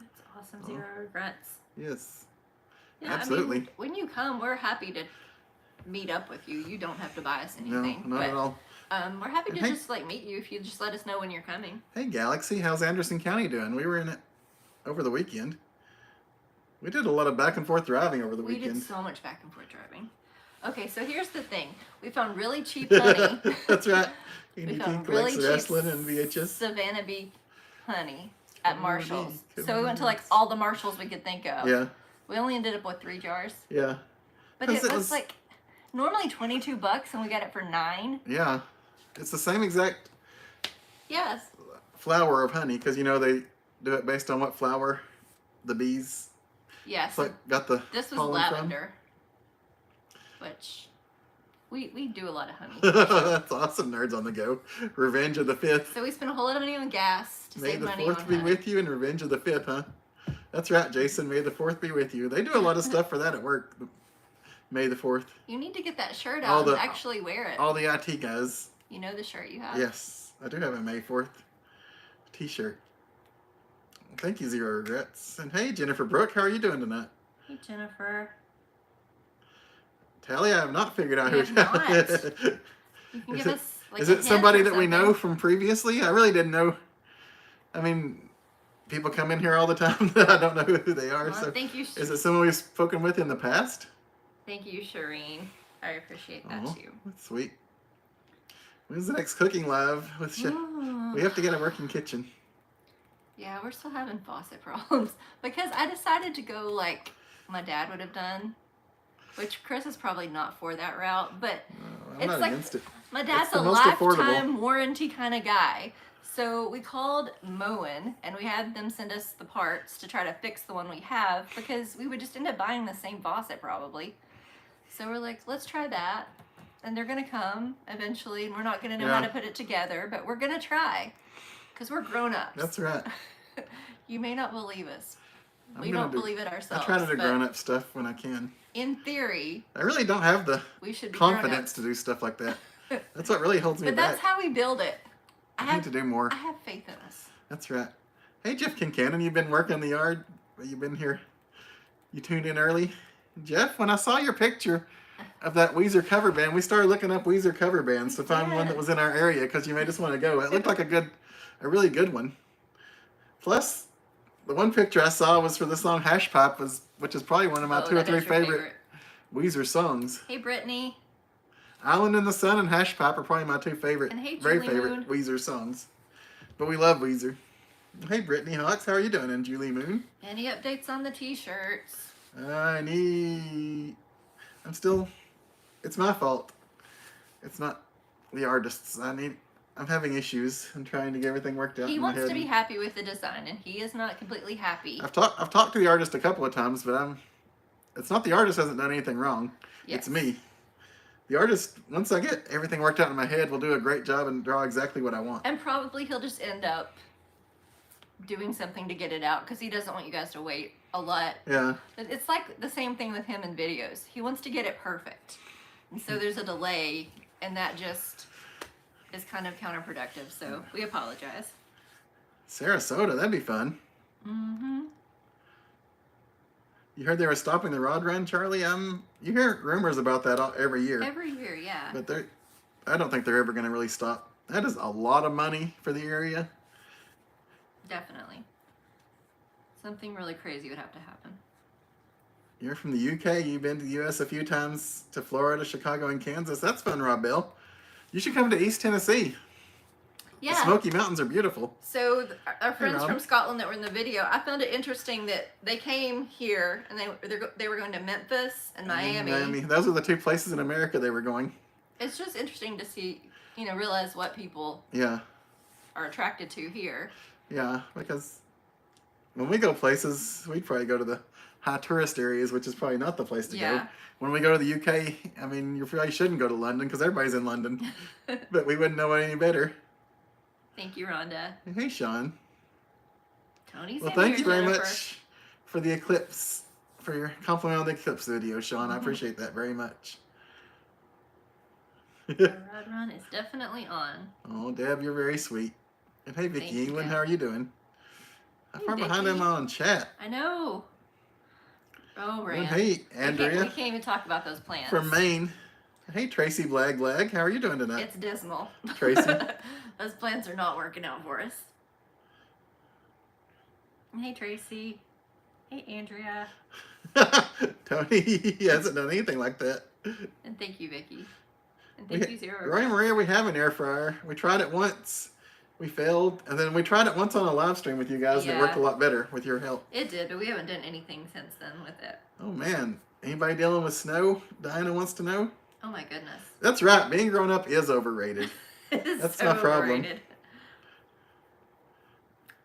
that's awesome. 0 regrets. Yes. Yeah, absolutely. I mean, when you come, we're happy to meet up with you. You don't have to buy us anything. No, not at all. We're happy to just meet you if you just let us know when you're coming. Hey, Galaxy, how's Anderson County doing? We were in it over the weekend. We did a lot of back and forth driving over the weekend. We did so much back and forth driving. Okay, so here's the thing. We found really cheap honey. That's right. We found really cheap and VHS. Savannah Bee honey at Marshall's. So we went to like all the Marshalls we could think of. Yeah. We only ended up with 3 jars. Yeah. But it was like normally $22 and we got it for $9. Yeah. It's the same exact flower of honey because, you know, they do it based on what flower the bees got the this was pollen lavender, which we do a lot of honey. That's awesome, nerds on the go. Revenge of the 5th. So we spent a whole lot of money on gas to save money on May the 4th be with you and Revenge of the 5th, huh? That's right, Jason. May the 4th be with you. They do a lot of stuff for that at work. May the 4th. You need to get that shirt All out the- and actually wear it. All the IT guys. You know the shirt you have? Yes, I do have a May 4th t-shirt. Thank you, Zero Regrets. And hey, Jennifer Brooke, how are you doing tonight? Hey, Jennifer. Tally, I have not figured out We who have not. Tally You can Is give it- us like Is a it hint somebody or that we know something. from previously? I really didn't know. I mean, people come in here all the time that I don't know who they are. Well, So thank you. is it someone we've spoken with in the past? Thank you, Shireen. I appreciate that Oh, too. that's sweet. When's the next cooking live with Ooh. We have to get a working kitchen. Yeah, we're still having faucet problems because I decided to go like my dad would have done, which Chris is probably not for that route, but I'm it's not like against it. my dad's the a most affordable. lifetime warranty kind of guy. So we called Moen and we had them send us the parts to try to fix the one we have because we would just end up buying the same faucet probably. So we're like, let's try that. And they're gonna come eventually and we're not gonna know how to put it together, but we're gonna try. Because we're grown-ups. That's right. You may not believe us. I'm We gonna don't believe it I ourselves. try to do but grown-up stuff when I can. in theory, I really don't have the we should be confidence to do stuff like that. That's what really holds me But back. that's how we build it. I need to do more. I have faith in us. That's right. Hey, Jeff Kincannon, you've been working the yard. You've been here. You tuned in early. Jeff, when I saw your picture of that Weezer cover band, we started looking up Weezer cover bands to find one that was in our area because you made us want to go. It looked like a really good one. Plus, the one picture I saw was for the song Hash Pipe, which is probably one of my 2 or that 3 is your favorite Weezer songs. Hey, Brittany. Island in the Sun and Hash Pipe are probably my 2 favorite, And hey, very Julie favorite Moon. Weezer songs. But we love Weezer. Hey, Brittany Hawks, how are you doing? And Julie Moon? Any updates on the t-shirts? It's my fault. It's not the artists. I'm having issues and trying to get everything worked out He in my wants head. to be happy with the design, and he is not completely happy. I've talked to the artist a couple of times, but it's not the artist hasn't done anything wrong. Yes. It's me. The artist, once I get everything worked out in my head, will do a great job and draw exactly what I want. And probably he'll just end up doing something to get it out because he doesn't want you guys to wait a lot. Yeah. It's like the same thing with him in videos. He wants to get it perfect. And so there's a delay, and that just is kind of counterproductive. So we apologize. Sarasota, that'd be fun. Mm-hmm. You heard they were stopping the rod run, Charlie? You hear rumors about that every year. Every year, yeah. But I don't think they're ever going to really stop. That is a lot of money for the area. Definitely. Something really crazy would have to happen. You're from the UK. You've been to the U.S. a few times, to Florida, Chicago, and Kansas. That's fun, Rob Bell. You should come to East Tennessee. Yeah. The Smoky Mountains are beautiful. So our friends Rob. from Scotland that were in the video, I found it interesting that they came here and they were going to Memphis and Miami. Those are the 2 places in America they were going. It's just interesting to see, realize what people Yeah. are attracted to here. Yeah, because when we go places, we'd probably go to the high tourist areas, which is probably not the place to go. Yeah. When we go to the UK, you probably shouldn't go to London because everybody's in London. But we wouldn't know any better. Thank you, Rhonda. Hey, Sean. Tony's Well, in thank here, you very Jennifer. much for the Eclipse, for your compliment on the Eclipse video, Sean. I Mhm. appreciate that very much. The Rod Run is definitely on. Oh, Deb, you're very sweet. And hey, Vicky Thank you, England, Deb. how are you doing? How Hey, far behind Vicky. am I on chat? I know. Oh, And Rand. hey, We Andrea can't even talk about those plants. from Maine. Hey, Tracy Blag. How are you doing tonight? It's dismal. Tracy. Those plans are not working out for us. Hey, Tracy. Hey, Andrea. Tony, he hasn't done anything like that. And thank you, Vicky. And thank you, Zero. Roy and Maria, we have an air fryer. We tried it once. We failed. And then we tried it once on a live stream with you guys, and it worked a lot better with your help. It did, but we haven't done anything since then with it. Oh, man. Anybody dealing with snow? Diana wants to know. Oh, my goodness. That's right. Being grown up is overrated. It is That's so my problem. overrated.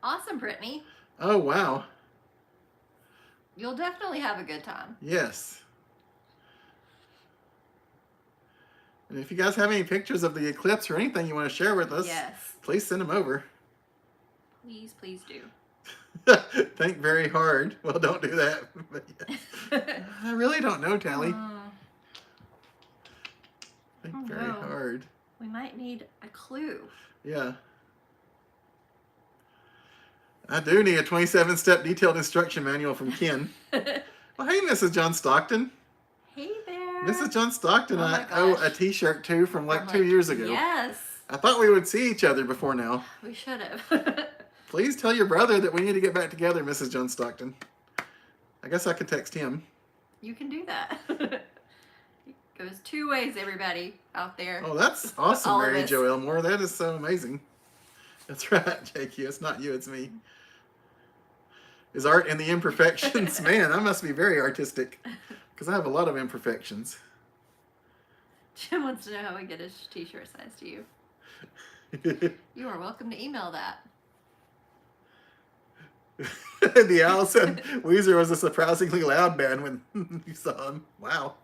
Awesome, Brittany. Oh, wow. You'll definitely have a good time. Yes. And if you guys have any pictures of the eclipse or anything you want to share with us, Yes. please send them over. Please, please do. Think very hard. Well, don't do that. But yes. I really don't know, Tally. Think Oh, very no. hard. We might need a clue. Yeah. I do need a 27-step detailed instruction manual from Ken. Well, hey, Mrs. John Stockton. Hey there. Mrs. John Stockton, Oh my I owe gosh. a t-shirt to from like From, 2 years ago. Yes. I thought we would see each other before now. We should have. Please tell your brother that we need to get back together, Mrs. John Stockton. I guess I could text him. You can do that. It goes 2 ways, everybody out there. Oh, that's awesome, All of Mary us. Jo Elmore. That is so amazing. That's right, JQ. It's not you, it's me. Is art in the imperfections? Man, I must be very artistic because I have a lot of imperfections. Jim wants to know how we get his t-shirt size to you. You are welcome to email that. The owl said Weezer was a surprisingly loud band when you saw him. Wow.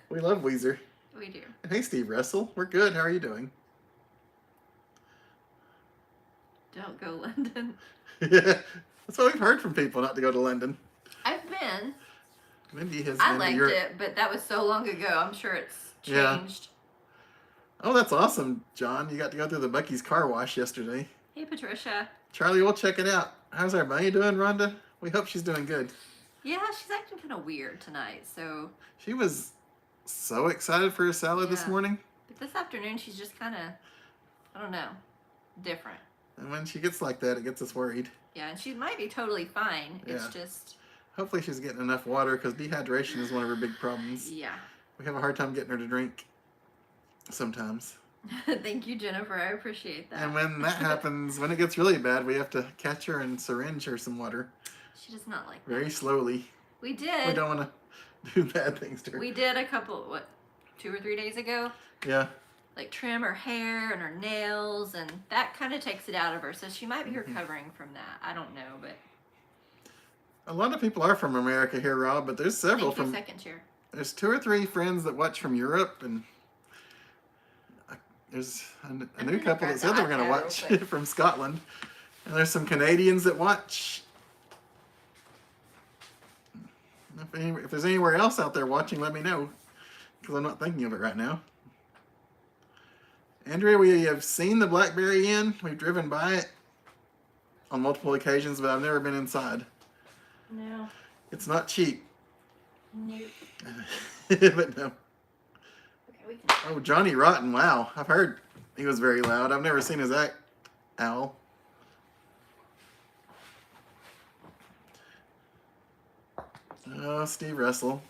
We love Weezer. We do. Hey, Steve Russell. We're good. How are you doing? Don't go London. That's what we've heard from people, not to go to London. I've been. Mindy has I been to liked Europe. it, but that was so long ago. I'm sure it's Yeah. changed. Oh, that's awesome, John. You got to go through the Buc-ee's car wash yesterday. Hey, Patricia. Charlie, we'll check it out. How's our bunny doing, Rhonda? We hope she's doing good. Yeah, she's acting kind of weird tonight, so... She was so excited for her salad this Yeah. morning. But this afternoon, she's just kind of, I don't know, different. And when she gets like that, it gets us worried. Yeah, and she might be totally fine. It's Yeah. just... Hopefully she's getting enough water because dehydration is one of her big problems. Yeah. We have a hard time getting her to drink sometimes. Thank you, Jennifer. I appreciate that. And when that happens, when it gets really bad, we have to catch her and syringe her some water She does not like that. very slowly. We We did. don't want to do bad things to her. We did a couple, 2 or 3 days ago? Yeah. Like trim her hair and her nails, and that kind of takes it out of her. So she might be Mm-hmm. recovering from that. I don't know, but A lot of people are from America here, Rob, but there's several thank you, from... second chair. There's 2 or 3 friends that watch from Europe, and there's a new couple that said they were going to watch from Scotland. And there's some Canadians that watch. If there's anywhere else out there watching, let me know, because I'm not thinking of it right now. Andrea, we have seen the Blackberry Inn. We've driven by it on multiple occasions, but I've never been inside. No. It's not cheap. Nope. But no. Okay, we can. Oh, Johnny Rotten. Wow. I've heard he was very loud. I've never seen his act, owl. Oh, Steve Russell.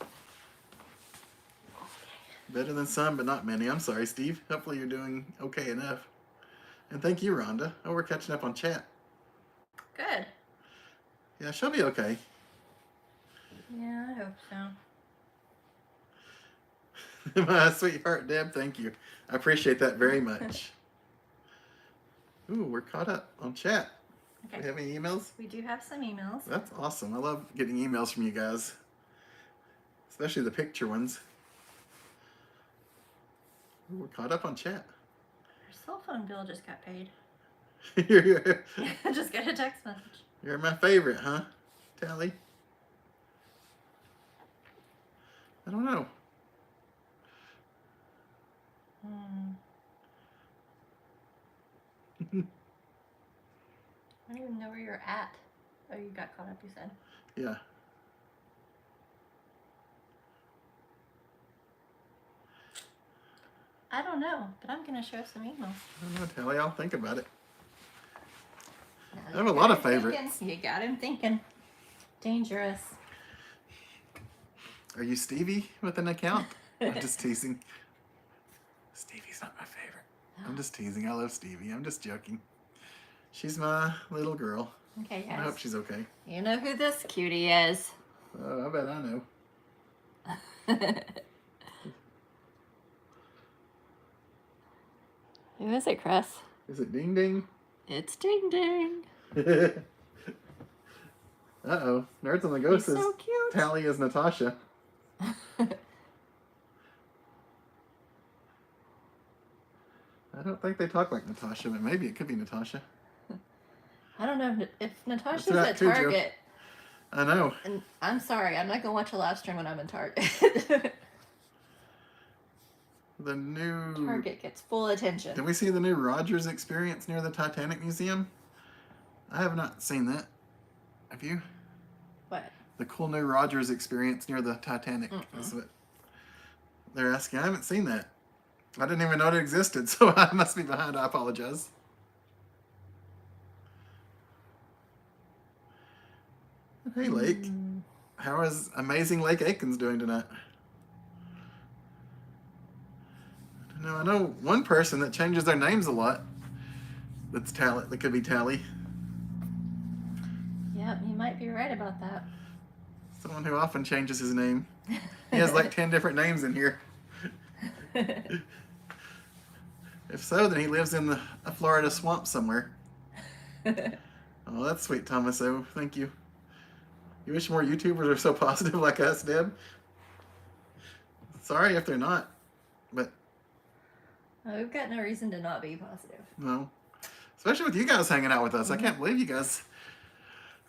Better than some, but not many. I'm sorry, Steve. Hopefully you're doing okay enough. And thank you, Rhonda. Oh, we're catching up on chat. Good. Yeah, she'll be okay. Yeah, I hope so. My sweetheart, Deb, thank you. I appreciate that very much. Ooh, we're caught up on chat. Do Okay. we have any emails? We do have some emails. That's awesome. I love getting emails from you guys, especially the picture ones. Ooh, we're caught up on chat. Our cell phone bill just got paid. you're, I just got a text message. you're my favorite, huh, Tally? I don't know. I don't even know where you're at. Oh, you got caught up, you said. Yeah. I don't know, but I'm going to show some emails. I don't know, Tally. I'll think about it. Now I have you a lot got of him favorites. thinking. You got him thinking. Dangerous. Are you Stevie with an account? I'm just teasing. Stevie's not my favorite. I'm just teasing. I love Stevie. I'm just joking. She's my little girl. Okay, I hope yes. she's okay. You know who this cutie is. Oh, I bet I know. Who is it, Chris? Is it Ding Ding? It's Ding Ding. Uh-oh. Nerds on the Go He's says so cute. Tally is Natasha. I don't think they talk like Natasha, but maybe it could be Natasha. I don't know if Natasha's that at too, Joe? Target. I know. And I'm sorry, I'm not going to watch a live stream when I'm in Target. The new... Target gets full attention. Did we see the new Rogers Experience near the Titanic Museum? I have not seen that. Have you? What? The cool new Rogers Experience near the Titanic is what they're asking. I haven't seen that. I didn't even know it existed, so I must be behind. I apologize. Hey, Lake. How is Amazing Lake Aikens doing tonight? I know one person that changes their names a lot. That's Tally. That could be Tally. Yep, you might be right about that. Someone who often changes his name. He has like 10 different names in here. If so, then he lives in a Florida swamp somewhere. Oh, that's sweet, Thomas. Oh, thank you. You wish more YouTubers are so positive like us, Deb? Sorry if they're not, but... We've got no reason to not be positive. No. Especially with you guys hanging out with us. I can't believe you guys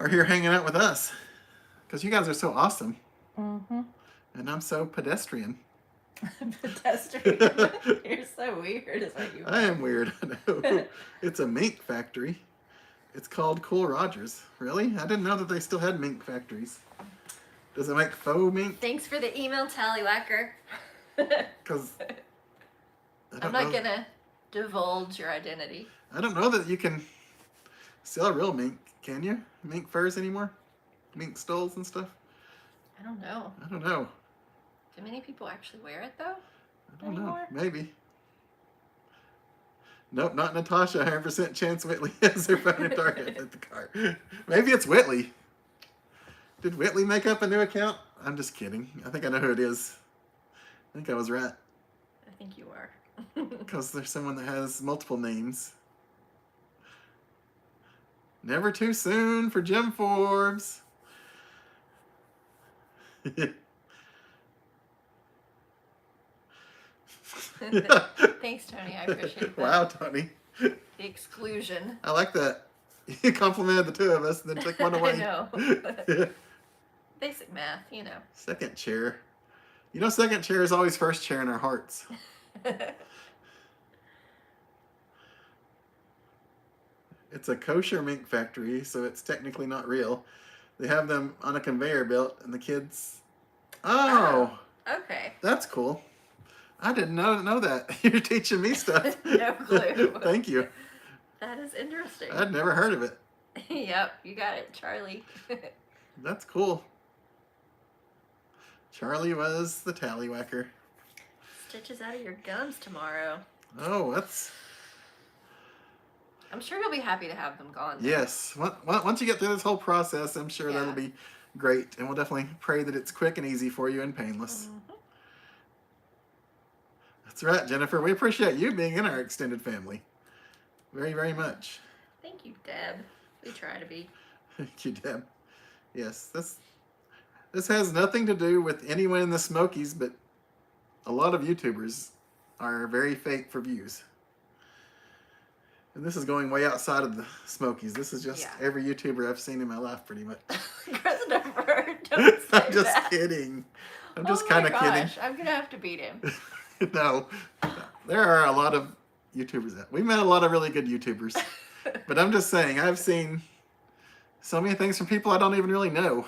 are here hanging out with us. Because you guys are so awesome. Mm-hmm. And I'm so pedestrian. Pedestrian? You're so weird is what you are. I am weird, I know. It's a mink factory. It's called Cool Rogers. Really? I didn't know that they still had mink factories. Does it make faux mink? Thanks for the email, Tallywhacker. Because... I'm not going to divulge your identity. I don't know that you can sell real mink, can you? Mink furs anymore? Mink stoles and stuff? I don't know. I don't know. Do many people actually wear it, though? I don't know. Maybe. Nope, not Natasha. 100% chance Whitley has her phone and Target at the car. Maybe it's Whitley. Did Whitley make up a new account? I'm just kidding. I think I know who it is. I think I was right. I think you are. Because there's someone that has multiple names. Never too soon for Jim Forbes. Thanks, Tony. I appreciate that. Wow, Tony. The exclusion. I like that. You complimented the two of us, then took one away. I know. Basic math, you know. Second chair. You know, second chair is always first chair in our hearts. It's a kosher mink factory, so it's technically not real. They have them on a conveyor belt, and the kids... Oh! Okay. That's cool. I didn't know that. You're teaching me stuff. No clue. Thank you. That is interesting. I'd never heard of it. Yep, you got it, Charlie. That's cool. Charlie was the tallywhacker. Stitches out of your gums tomorrow. Oh, that's... I'm sure you'll be happy to have them gone. Yes. Once you get through this whole process, I'm sure Yeah. that'll be great. And we'll definitely pray that it's quick and easy for you and painless. Mm-hmm. That's right, Jennifer. We appreciate you being in our extended family. Very, very much. Thank you, Deb. We try to be. Thank you, Deb. Yes, this has nothing to do with anyone in the Smokies, but a lot of YouTubers are very fake for views. And this is going way outside of the Smokies. This is just every YouTuber I've seen in my life, pretty much. Christopher, don't say I'm just that. kidding. I'm just kind of kidding. I'm going to have to beat him. No, there are a lot of YouTubers. We met a lot of really good YouTubers. But I'm just saying, I've seen so many things from people I don't even really know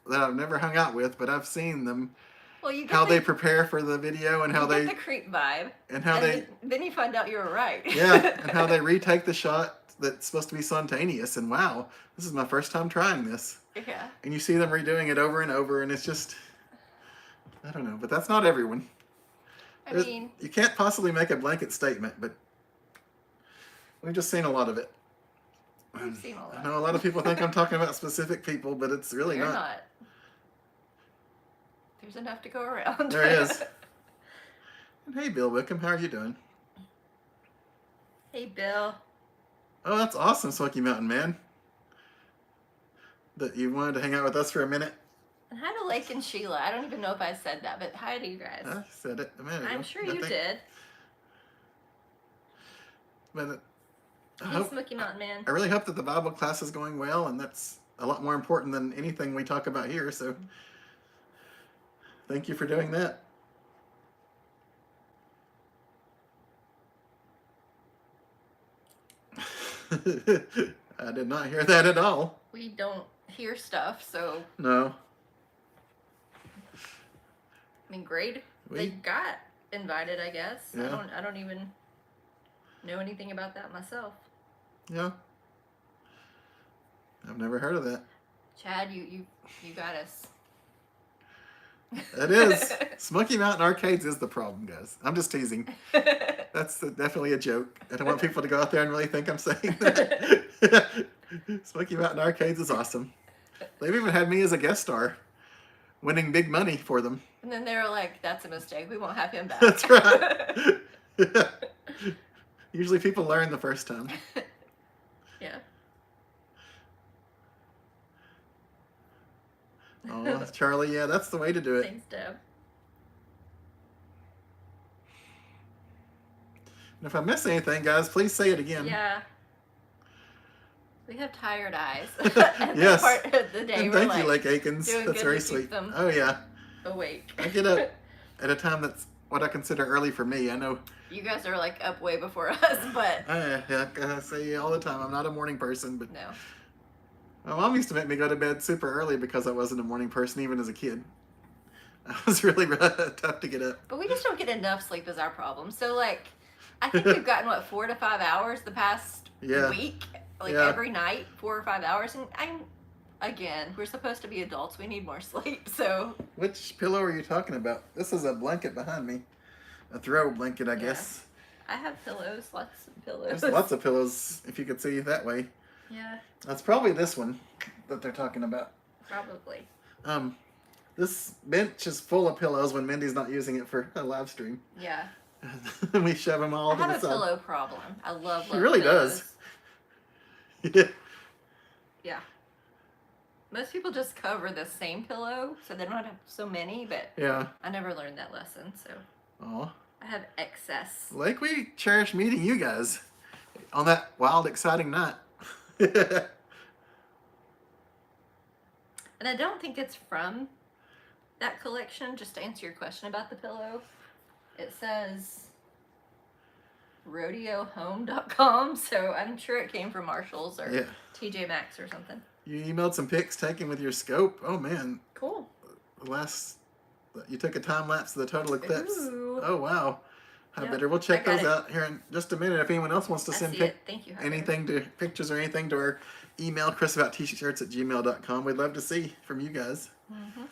that I've never hung out with, but I've seen them. Well, you get how they prepare for the video and how you they get the creep vibe, and how then you find out you were right. Yeah, and how they retake the shot that's supposed to be spontaneous. And wow, this is my first time trying this. Yeah. And you see them redoing it over and over, and it's just, I don't know, but that's not everyone. I mean, you can't possibly make a blanket statement, but we've just seen a lot of it. we've seen all that. I know a lot of people think I'm talking about specific people, but it's really You're not. not. There's enough to go around. There is. And hey, Bill Wickham, how are you doing? Hey, Bill. Oh, that's awesome, Smoky Mountain Man. That you wanted to hang out with us for a minute. And hi to Lake and Sheila. I don't even know if I said that, but hi to you guys. I said it a minute ago. I'm sure you did. But Hey, Smoky Mountain Man. I really hope that the Bible class is going well, and that's a lot more important than anything we talk about here, so thank you for doing that. I did not hear that at all. We don't hear stuff, so No. I mean, great. They got invited, I guess. Yeah. I don't even know anything about that myself. Yeah. I've never heard of that. Chad, you got us. It is. Smoky Mountain Arcades is the problem, guys. I'm just teasing. That's definitely a joke. I don't want people to go out there and really think I'm saying that. Smoky Mountain Arcades is awesome. They've even had me as a guest star, winning big money for them. And then they were like, that's a mistake. We won't have him back. That's right. Usually people learn the first time. Yeah. Oh, Charlie, yeah, that's the way to do it. Thanks, Deb. And if I miss anything, guys, please say it again. Yeah. We have tired eyes. Yes. Part of the day And we're thank like you, Lake Aikens. doing That's good very to keep sweet. them Oh, yeah. awake. I get up at a time that's what I consider early for me. I know. You guys are like up way before us, but I say all the time, I'm not a morning person, but no. my mom used to make me go to bed super early because I wasn't a morning person, even as a kid. I was really tough to get up. But we just don't get enough sleep is our problem. So like, I think we've gotten 4 to 5 hours the past week, like every night, 4 or 5 hours, and again, we're supposed to be adults. We need more sleep. So which pillow are you talking about? This is a blanket behind me, a throw blanket, I guess. I have pillows, lots of pillows. There's lots of pillows, if you could see that way. Yeah. That's probably this one that they're talking about. Probably. This bench is full of pillows when Mindy's not using it for a live stream. Yeah. We shove them all to the side. I have a pillow problem. I love She really pillows. does. Yeah. Yeah. Most people just cover the same pillow, so they don't have so many, but Yeah. I never learned that lesson, so Aw. I have excess. Like, we cherish meeting you guys on that wild, exciting night. And I don't think it's from that collection, just to answer your question about the pillow. It says rodeohome.com, so I'm sure it came from Marshall's or TJ Maxx or something. You emailed some pics taken with your scope. Oh, man. Cool. You took a time lapse of the total eclipse. Ooh. Oh, wow. Yep, Better. We'll check I got those it. out here in just a minute. If anyone else wants to send Thank you, anything to pictures or anything to our email, chrisabouttshirts@gmail.com. We'd love to see from you guys. Mm-hmm.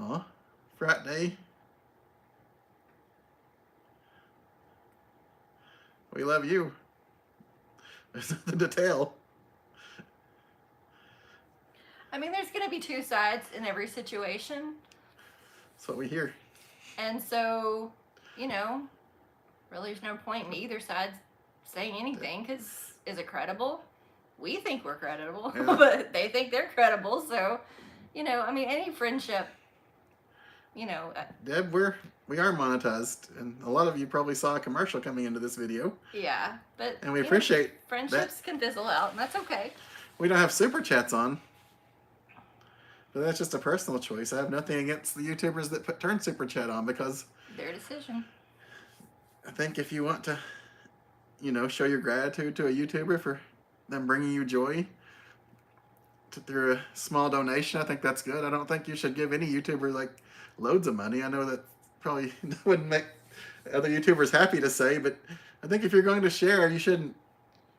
Aw, frat day. We love you. There's nothing to tell. I mean, there's going to be two sides in every situation. That's what we hear. And so, you know, really there's no point in either side saying anything, because is it credible? We think we're credible, but they think they're credible. So, you know, I mean, any friendship, you know. Deb, we are monetized, and a lot of you probably saw a commercial coming into this video. Yeah, but and we appreciate friendships can fizzle out, and that's okay. We don't have super chats on, but that's just a personal choice. I have nothing against the YouTubers that turn super chat on, because their decision. I think if you want to, you know, show your gratitude to a YouTuber for them bringing you joy through a small donation, I think that's good. I don't think you should give any YouTuber like loads of money. I know that probably wouldn't make other YouTubers happy to say, but I think if you're going to share, you shouldn't,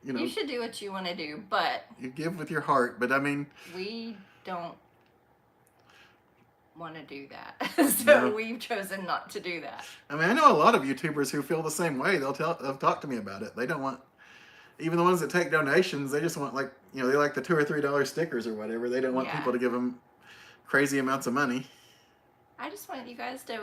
you know. You should do what you want to do, but you give with your heart. But I mean, we don't want to do that, so we've chosen not to do that. I mean, I know a lot of YouTubers who feel the same way. They'll talk to me about it. They don't want, even the ones that take donations, they just want, like, you know, they like the $2 or $3 stickers or whatever. They don't want people to give them crazy amounts of money. I just want you guys to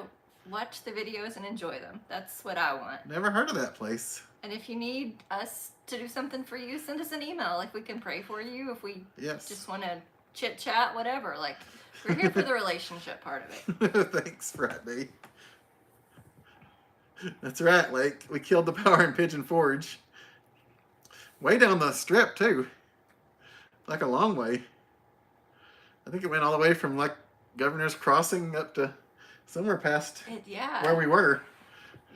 watch the videos and enjoy them. That's what I want. Never heard of that place. And if you need us to do something for you, send us an email. Like, we can pray for you. If we just want to chit chat, whatever. Like, we're here for the relationship part of it. Thanks, Friday. That's right, Lake. We killed the power in Pigeon Forge. Way down the strip, too. Like a long way. I think it went all the way from, like, Governor's Crossing up to somewhere past where we were.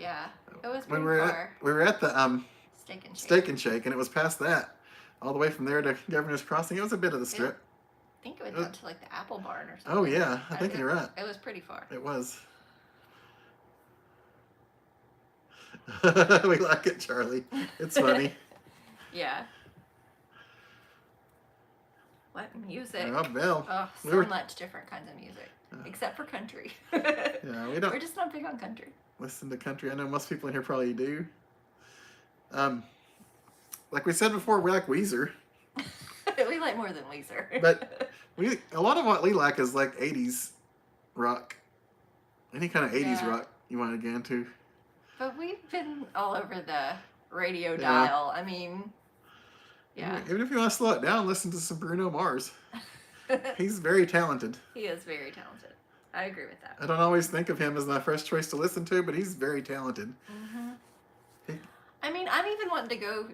Yeah, it was we pretty were far. We were at the Steak and Shake. Steak and Shake, and it was past that. All the way from there to Governor's Crossing. It was a bit of the strip. I think it went down to like the Apple Barn or something. Oh, yeah. I think you're right. It was pretty far. It was. We like it, Charlie. It's funny. Yeah. What music? Oh, Bill. Oh, so much different kinds of music. Except for country. Yeah, we don't. We're just not big on country. Listen to country. I know most people in here probably do. Like we said before, we like Weezer. We like more than Weezer. But a lot of what we like is like 80s rock. Any kind of 80s rock you want to get into. But we've been all over the radio dial. I mean, Even if you want to slow it down, listen to some Bruno Mars. He's very talented. He is very talented. I agree with that. I don't always think of him as my first choice to listen to, but he's very talented. I mean, I'm even wanting to go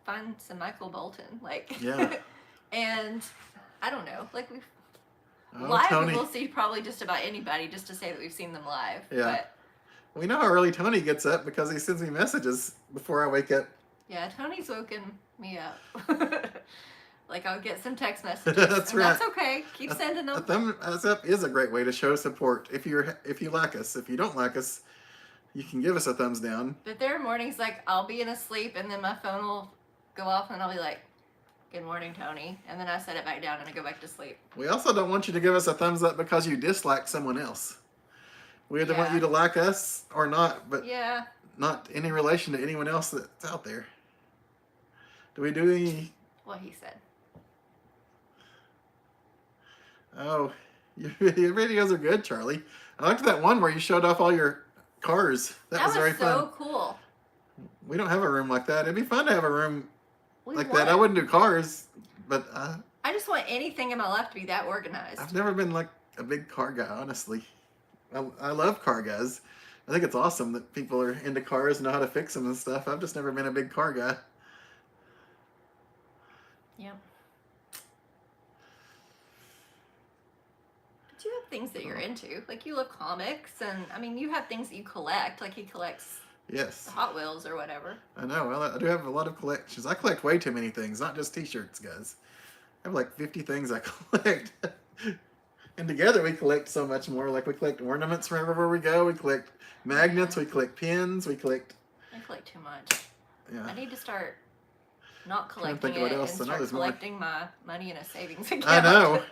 find some Michael Bolton, like. Yeah. And I don't know, like live Tony. We'll see probably just about anybody just to say that we've seen them live. Yeah. But we know how early Tony gets up because he sends me messages before I wake up. Yeah, Tony's woken me up. Like I'll get some text messages. That's right. That's okay. Keep sending them. A thumbs up is a great way to show support. If you like us, if you don't like us, you can give us a thumbs down. But there are mornings like I'll be in a sleep and then my phone will go off and I'll be like, "Good morning, Tony," and then I set it back down and I go back to sleep. We also don't want you to give us a thumbs up because you dislike someone else. We either want you to like us or not, but not any relation to anyone else that's out there. Do we do any? What he said. Oh, your videos are good, Charlie. I liked that one where you showed off all your cars. That was very fun. That was so cool. We don't have a room like that. It'd be fun to have a room like that. I wouldn't do cars, but I just want anything in my life to be that organized. I've never been like a big car guy, honestly. I love car guys. I think it's awesome that people are into cars and know how to fix them and stuff. I've just never been a big car guy. Yep. But you have things that you're into. Like you love comics, and I mean, you have things that you collect. Like he collects Hot Wheels or whatever. I know. Well, I do have a lot of collections. I collect way too many things, not just t-shirts, guys. I have like 50 things I collect. And together we collect so much more. Like we collect ornaments wherever we go. We collect magnets. We collect pins. I collect too much. Yeah. I need to start not collecting it and start collecting my money in a savings account. I know.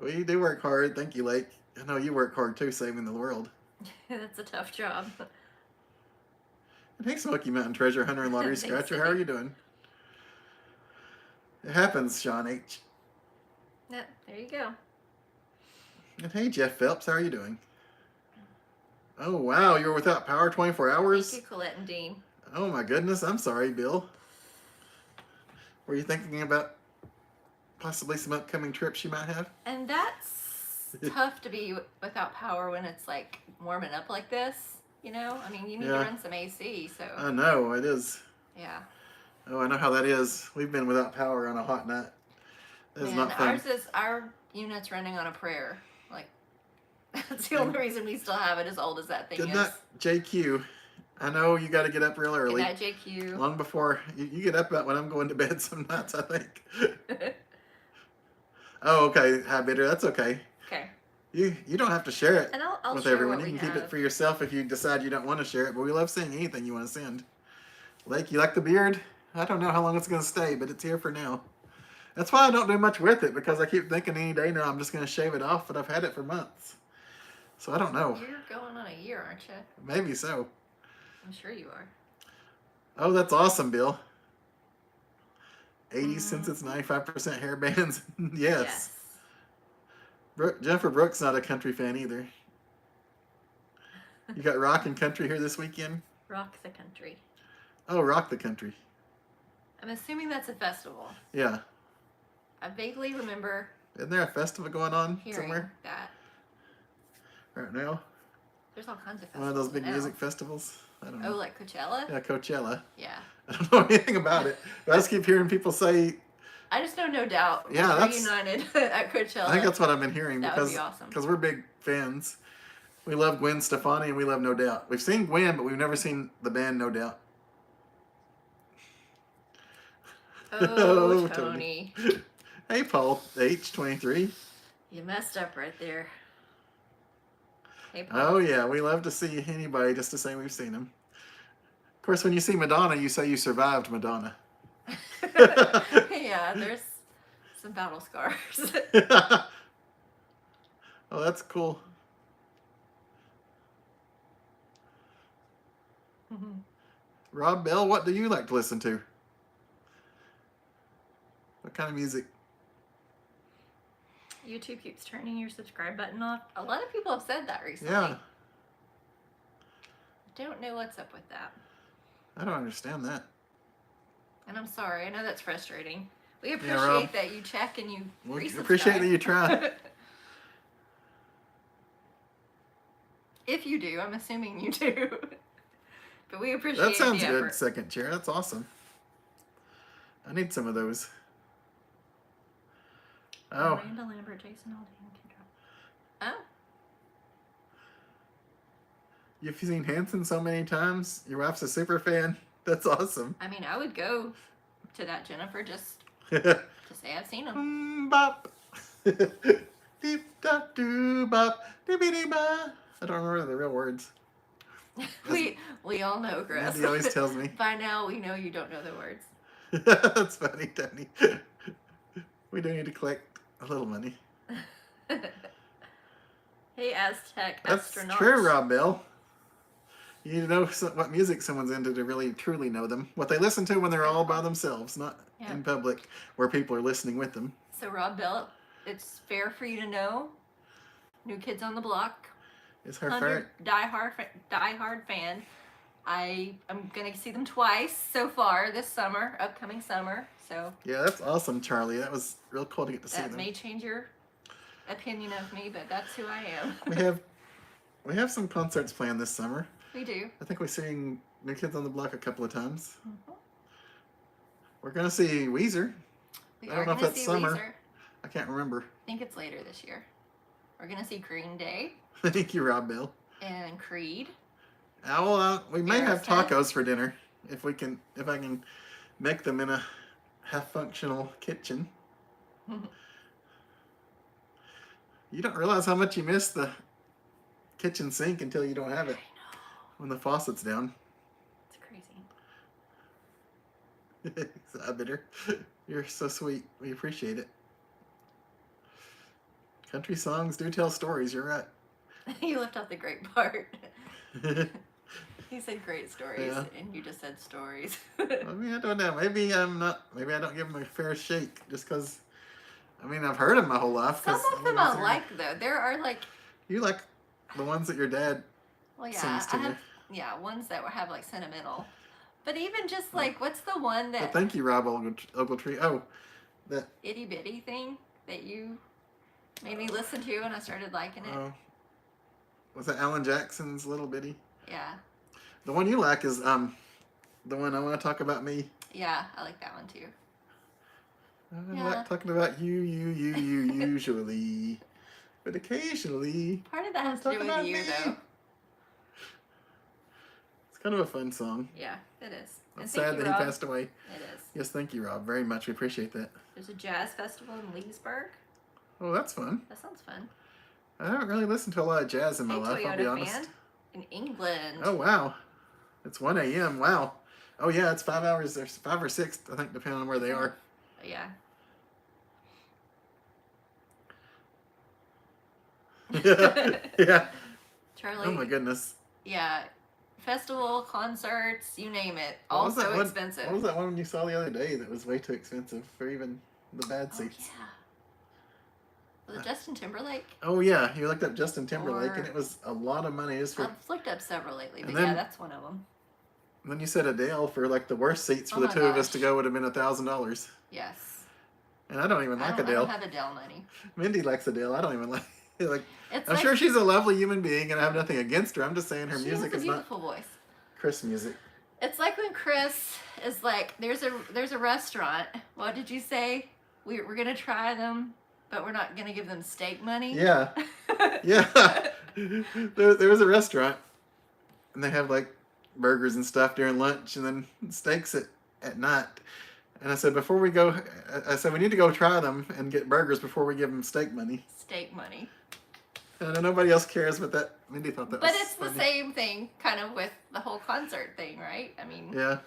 We do work hard. Thank you, Lake. I know you work hard too, saving the world. That's a tough job. And hey, Smoky Mountain Treasure Hunter and Lottery Scratcher, how are you doing? It happens, Sean H. Yep, there you go. And hey, Jeff Phelps, how are you doing? Oh, wow, you were without power 24 hours? Thank you, Colette and Dean. Oh, my goodness, I'm sorry, Bill. Were you thinking about possibly some upcoming trips you might have? And that's tough to be without power when it's like warming up like this, you know? I mean, you need to run some AC, so. I know, it is. Yeah. Oh, I know how that is. We've been without power on a hot night. It's not fun. Our unit's running on a prayer. Like, that's the only reason we still have it, as old as that thing is. Good night, JQ. I know you got to get up real early. Good night, JQ. Long before you get up about when I'm going to bed some nights, I think. Oh, okay. Hi, Bitter. That's okay. Okay. You don't have to share it and I'll with share everyone. What you we can have. keep it for yourself if you decide you don't want to share it. But we love seeing anything you want to send. Lake, you like the beard? I don't know how long it's going to stay, but it's here for now. That's why I don't do much with it, because I keep thinking any day now I'm just going to shave it off, but I've had it for months. So I don't know. You're going on a year, aren't you? Maybe so. I'm sure you are. Oh, that's awesome, Bill. 80 cents, it's 95% hair bands. Yes. Jennifer Brooks not a country fan either. You got rock and country here this weekend? Rock the Country. Oh, Rock the Country. I'm assuming that's a festival. Yeah. I vaguely remember. Isn't there a festival going on somewhere? That. Right now? There's all kinds of festivals. One of those big music festivals? I don't know. Oh, like Coachella? Yeah, Coachella. Yeah. I don't know anything about it. But I just keep hearing people say I just know No Doubt. Yeah, that's reunited at Coachella. I think that's what I've been hearing That would be awesome. because we're big fans. We love Gwen Stefani and we love No Doubt. We've seen Gwen, but we've never seen the band No Doubt. Oh, Tony. Hey, Paul H23. You messed up right there. Hey, Paul. Oh yeah, we love to see anybody just to say we've seen them. Of course, when you see Madonna, you say you survived Madonna. Yeah, there's some battle scars. Oh, that's cool. Rob Bell, what do you like to listen to? What kind of music? YouTube keeps turning your subscribe button off. A lot of people have said that recently. Yeah. I don't know what's up with that. I don't understand that. And I'm sorry. I know that's frustrating. We Rob. appreciate that you check and you We resubscribe. appreciate that you try. If you do, I'm assuming you do. But we appreciate That sounds the good, effort. second chair. That's awesome. I need some of those. Oh. Miranda Lambert, Jason Aldean, Kendra. Oh. You've seen Hanson so many times. Your wife's a super fan. That's awesome. I mean, I would go to that, Jennifer, just to say I've seen him. Bop. Deep dop doo bop. Dibbity ba. I don't remember the real words. We all know, Chris. He always tells me. By now, we know you don't know the words. That's funny, Tony. We do need to collect a little money. Hey, Aztec That's astronaut. true, Rob Bell. You need to know what music someone's into to really truly know them. What they listen to when they're all by themselves, not in public where people are listening with them. So, Rob Bell, it's fair for you to know. New Kids on the Block. Is her favorite? Die-hard fan. I am going to see them twice so far this summer, upcoming summer. So yeah, that's awesome, Charlie. That was real cool to get to see them. that may change your opinion of me, but that's who I am. We have some concerts planned this summer. We do. I think we're seeing New Kids on the Block a couple of times. Mm-hmm. We're gonna see Weezer. I don't know if that's summer. Weezer. I can't remember. I think it's later this year. We're gonna see Green Day. Thank you, Rob Bell. And Creed. Well, we may have Aerosmith. tacos for dinner if I can make them in a half-functional kitchen. You don't realize how much you miss the kitchen sink until you don't have it. I know. When the faucet's down. It's crazy. Exhibitor. You're so sweet. We appreciate it. Country songs do tell stories. You're right. You left out the great part. He said great stories, and you just said stories. I mean, I don't know. Maybe I don't give them a fair shake just because. I mean, I've heard them my whole life. Some of them I like though. There are like. You like the ones that your dad sings to you. Yeah, ones that have like sentimental. But even just like, what's the one that? Well, thank you, Rob Ogletree. Oh, that itty bitty thing that you made me listen to, and I started liking it. Oh, was that Alan Jackson's Little Bitty? Yeah. The one you like is the one I Want to Talk About Me. Yeah, I like that one too. I like talking about you usually, but occasionally. Part of that has to do with you, though. It's kind of a fun song. Yeah, it is. I'm sad that he passed away. It is. Yes, thank you, Rob. Very much. We appreciate that. There's a jazz festival in Leesburg. Oh, that's fun. That sounds fun. I haven't really listened to a lot of jazz in my life, I'll be honest. Fan in England. Oh, wow. It's 1 a.m. Wow. Oh, yeah, it's 5 hours. There's 5 or 6, I think, depending on where they are. Yeah. Yeah. Charlie. Oh, my goodness. Yeah. Festival, concerts, you name it. All so expensive. What was that one you saw the other day that was way too expensive for even the bad seats? Oh, yeah. Was it Justin Timberlake? Oh, yeah. You looked up Justin Timberlake, and it was a lot of money just for... I've looked up several lately, but then, yeah, that's one of them. And then you said Adele for, like, the worst seats for the two of us to go would have been $1,000. Yes. And I don't even like Adele. I don't have Adele money. Mindy likes Adele. I don't even like... I'm like, sure she's a lovely human being, and I have nothing against her. I'm just saying her music is not... She has a beautiful voice. Chris music. It's like when Chris is like, there's a restaurant. What did you say? we're gonna try them, but we're not gonna give them steak money. Yeah. Yeah. There was a restaurant, and they have like burgers and stuff during lunch, and then steaks at night. And I said, before we go, I said, we need to go try them and get burgers before we give them steak money. Steak money. And I know nobody else cares, but that Mindy thought that was But it's funny. the same thing, kind of with the whole concert thing, right? I mean, Yeah.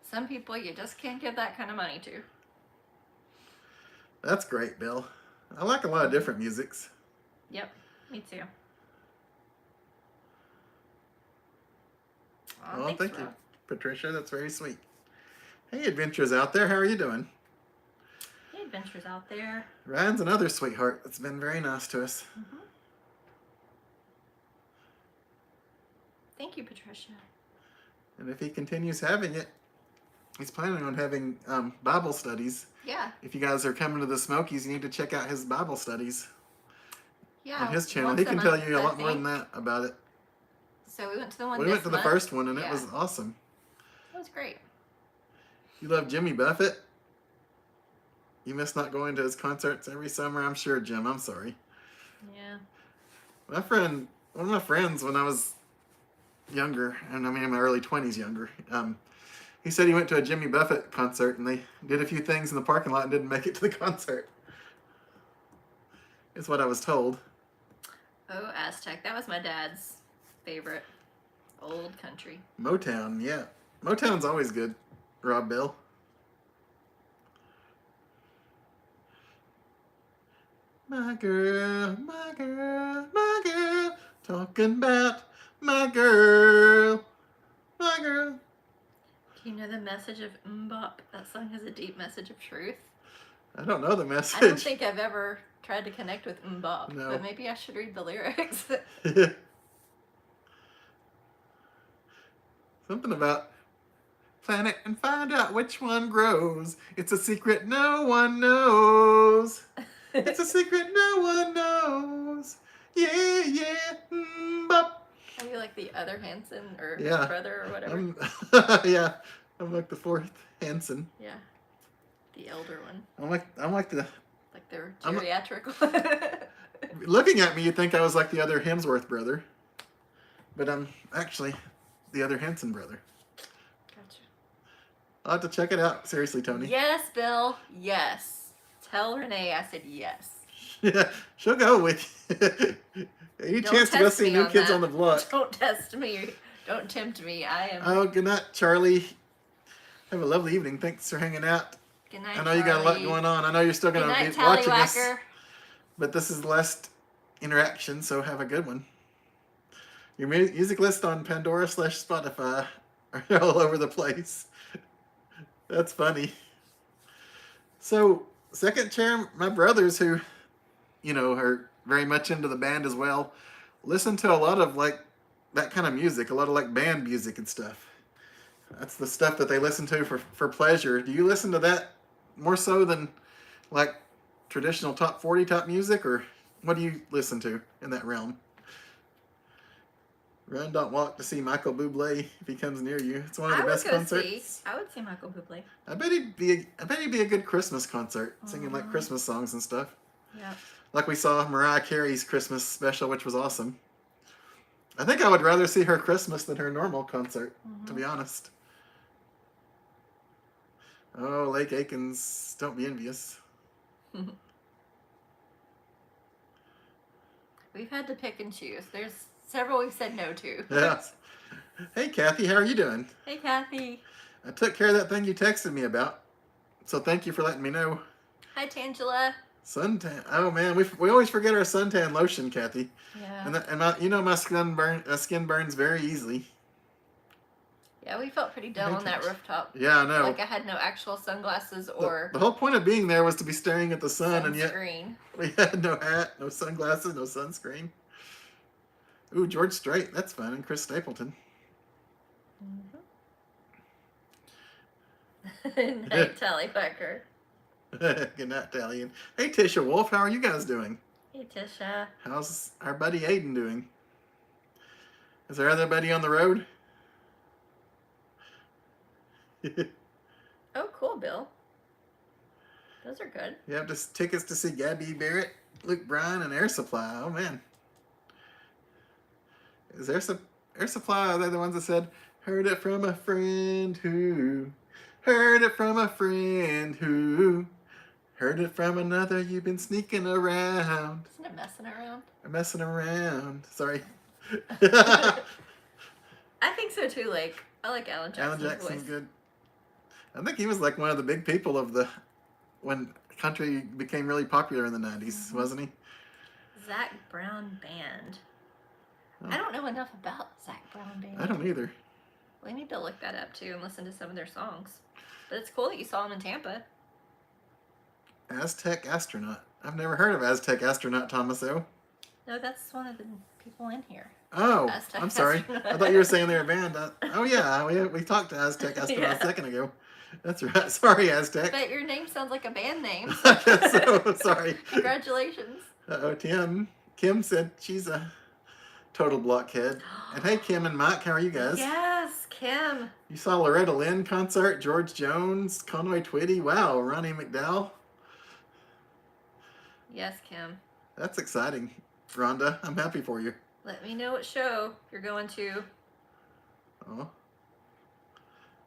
some people you just can't give that kind of money to. That's great, Bill. I like a lot of different musics. Yep, me too. Oh, Well, thanks, thank you, Rob. Patricia. That's very sweet. Hey, adventurers out there, how are you doing? Hey, adventures out there. Ryan's another sweetheart that's been very nice to us. Mm-hmm. Thank you, Patricia. And if he continues having it, he's planning on having Bible studies. Yeah. If you guys are coming to the Smokies, you need to check out his Bible studies Yeah. on his channel. once He a can tell month, you a I lot more think. than that about it. So we went to the one We this went to the month. first one, and it Yeah. was awesome. It was great. You love Jimmy Buffett? You miss not going to his concerts every summer? I'm sure, Jim. I'm sorry. Yeah. One of my friends, when I was younger, and I mean in my early 20s younger, he said he went to a Jimmy Buffett concert, and they did a few things in the parking lot and didn't make it to the concert. Is what I was told. Oh, Aztec. That was my dad's favorite old country. Motown, yeah. Motown's always good, Rob Bill. My girl, my girl, my girl, talking about my girl, my girl. Do you know the message of Mbop? That song has a deep message of truth. I don't know the message. I don't think I've ever tried to connect with Mbop, No. but maybe I should read the lyrics. Something about planet and find out which one grows. It's a secret no one knows. It's a secret no one knows. Yeah, yeah, bop. Are you like the other Hanson or Yeah. brother or whatever? Yeah, I'm like the fourth Hanson. Yeah, the elder one. I'm like the. Like they're I'm a- geriatric. Looking at me, you'd think I was like the other Hemsworth brother, but I'm actually the other Hanson brother. Gotcha. I'll have to check it out. Seriously, Tony. Yes, Bill. Yes. Tell Renee I said yes. Yeah, she'll go with you. Any Don't chance to go test see me New on Kids that. on the Block? Don't test me. Don't tempt me. I am. Oh, good night, Charlie. Have a lovely evening. Thanks for hanging out. Good night, I know you got a lot Charlie. going on. I know you're still Good going to night, be watching this, Tallywhacker. but this is the last interaction, so have a good one. Your music list on Pandora/Spotify are all over the place. That's funny. So, second chair, my brothers who, are very much into the band as well, listen to a lot of like that kind of music, a lot of like band music and stuff. That's the stuff that they listen to for pleasure. Do you listen to that more so than like traditional top 40 type music, or what do you listen to in that realm? Run, don't walk to see Michael Bublé if he comes near you. It's one of the best concerts. I would see Michael Bublé. I bet he'd be a good Christmas concert, singing like Christmas songs and stuff. Yeah. Like we saw Mariah Carey's Christmas special, which was awesome. I think I would rather see her Christmas than her normal concert, to be honest. Oh, Lake Aikens, don't be envious. We've had to pick and choose. There's several we've said no to. Yeah. Hey, Kathy, how are you doing? Hey, Kathy. I took care of that thing you texted me about, so thank you for letting me know. Hi, Tangela. Suntan. Oh man, we always forget our suntan lotion, Kathy. Yeah. And my skin burns very easily. Yeah, we felt pretty dumb on that rooftop. Yeah, I know. Like I had no actual sunglasses or The whole point of being there was to be staring at the sun, and yet sunscreen. we had no hat, no sunglasses, no sunscreen. Ooh, George Strait, that's fun, and Chris Stapleton. Night, Tallywhacker. Good night, Italian. Hey, Tisha Wolf, how are you guys doing? Hey, Tisha. How's our buddy Aiden doing? Is our other buddy on the road? Oh, cool, Bill. Those are good. You have just tickets to see Gabby Barrett, Luke Bryan, and Air Supply. Oh man. Is Air Supply, are they the ones that said, heard it from a friend who, heard it from a friend who, heard it from another, you've been sneaking around. Isn't it messing around? Messing around. Sorry. I think so too, like, I like Alan Jackson's Alan Jackson's voice. good. I think he was like one of the big people of when country became really popular in the 90s, wasn't he? Zach Brown Band. Oh. I don't know enough about Zach Brown Band. I don't either. We need to look that up too and listen to some of their songs. But it's cool that you saw him in Tampa. Aztec Astronaut. I've never heard of Aztec Astronaut, Thomaso. No, that's one of the people in here. Oh, Aztec I'm sorry. Astronaut. I thought you were saying they were a band. Oh yeah, we talked to Aztec Astronaut a second ago. That's right. Sorry, Aztec. But your name sounds like a band name. I guess so. Sorry. Congratulations. Uh-oh, Kim said she's a total blockhead. And hey, Kim and Mike, how are you guys? Yes, Kim. You saw Loretta Lynn concert, George Jones, Conway Twitty. Wow, Ronnie McDowell. Yes, Kim. That's exciting, Rhonda. I'm happy for you. Let me know what show you're going to. Oh.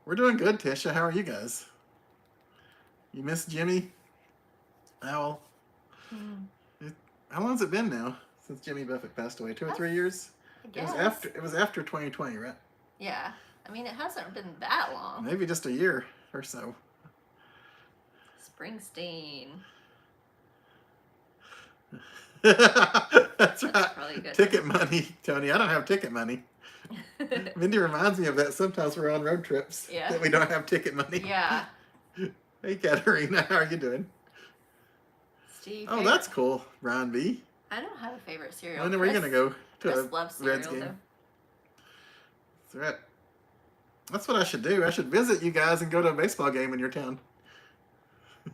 We're doing good, Tisha. How are you guys? You miss Jimmy? Owl? How long's it been now since Jimmy Buffett passed away? 2 or 3 years? I guess. It was after 2020, right? Yeah. I mean, it hasn't been that long. Maybe just a year or so. Springsteen. That's right. Probably good. Ticket money, Tony. I don't have ticket money. Mindy reminds me of that sometimes we're on road trips. Yeah. That we don't have ticket money. Yeah. Hey, Katerina. How are you doing? Steve. Oh, that's cool. Ron B. I don't have a favorite cereal. When are we going to go to Chris a loves Reds cereal, game? though. That's right. That's what I should do. I should visit you guys and go to a baseball game in your town.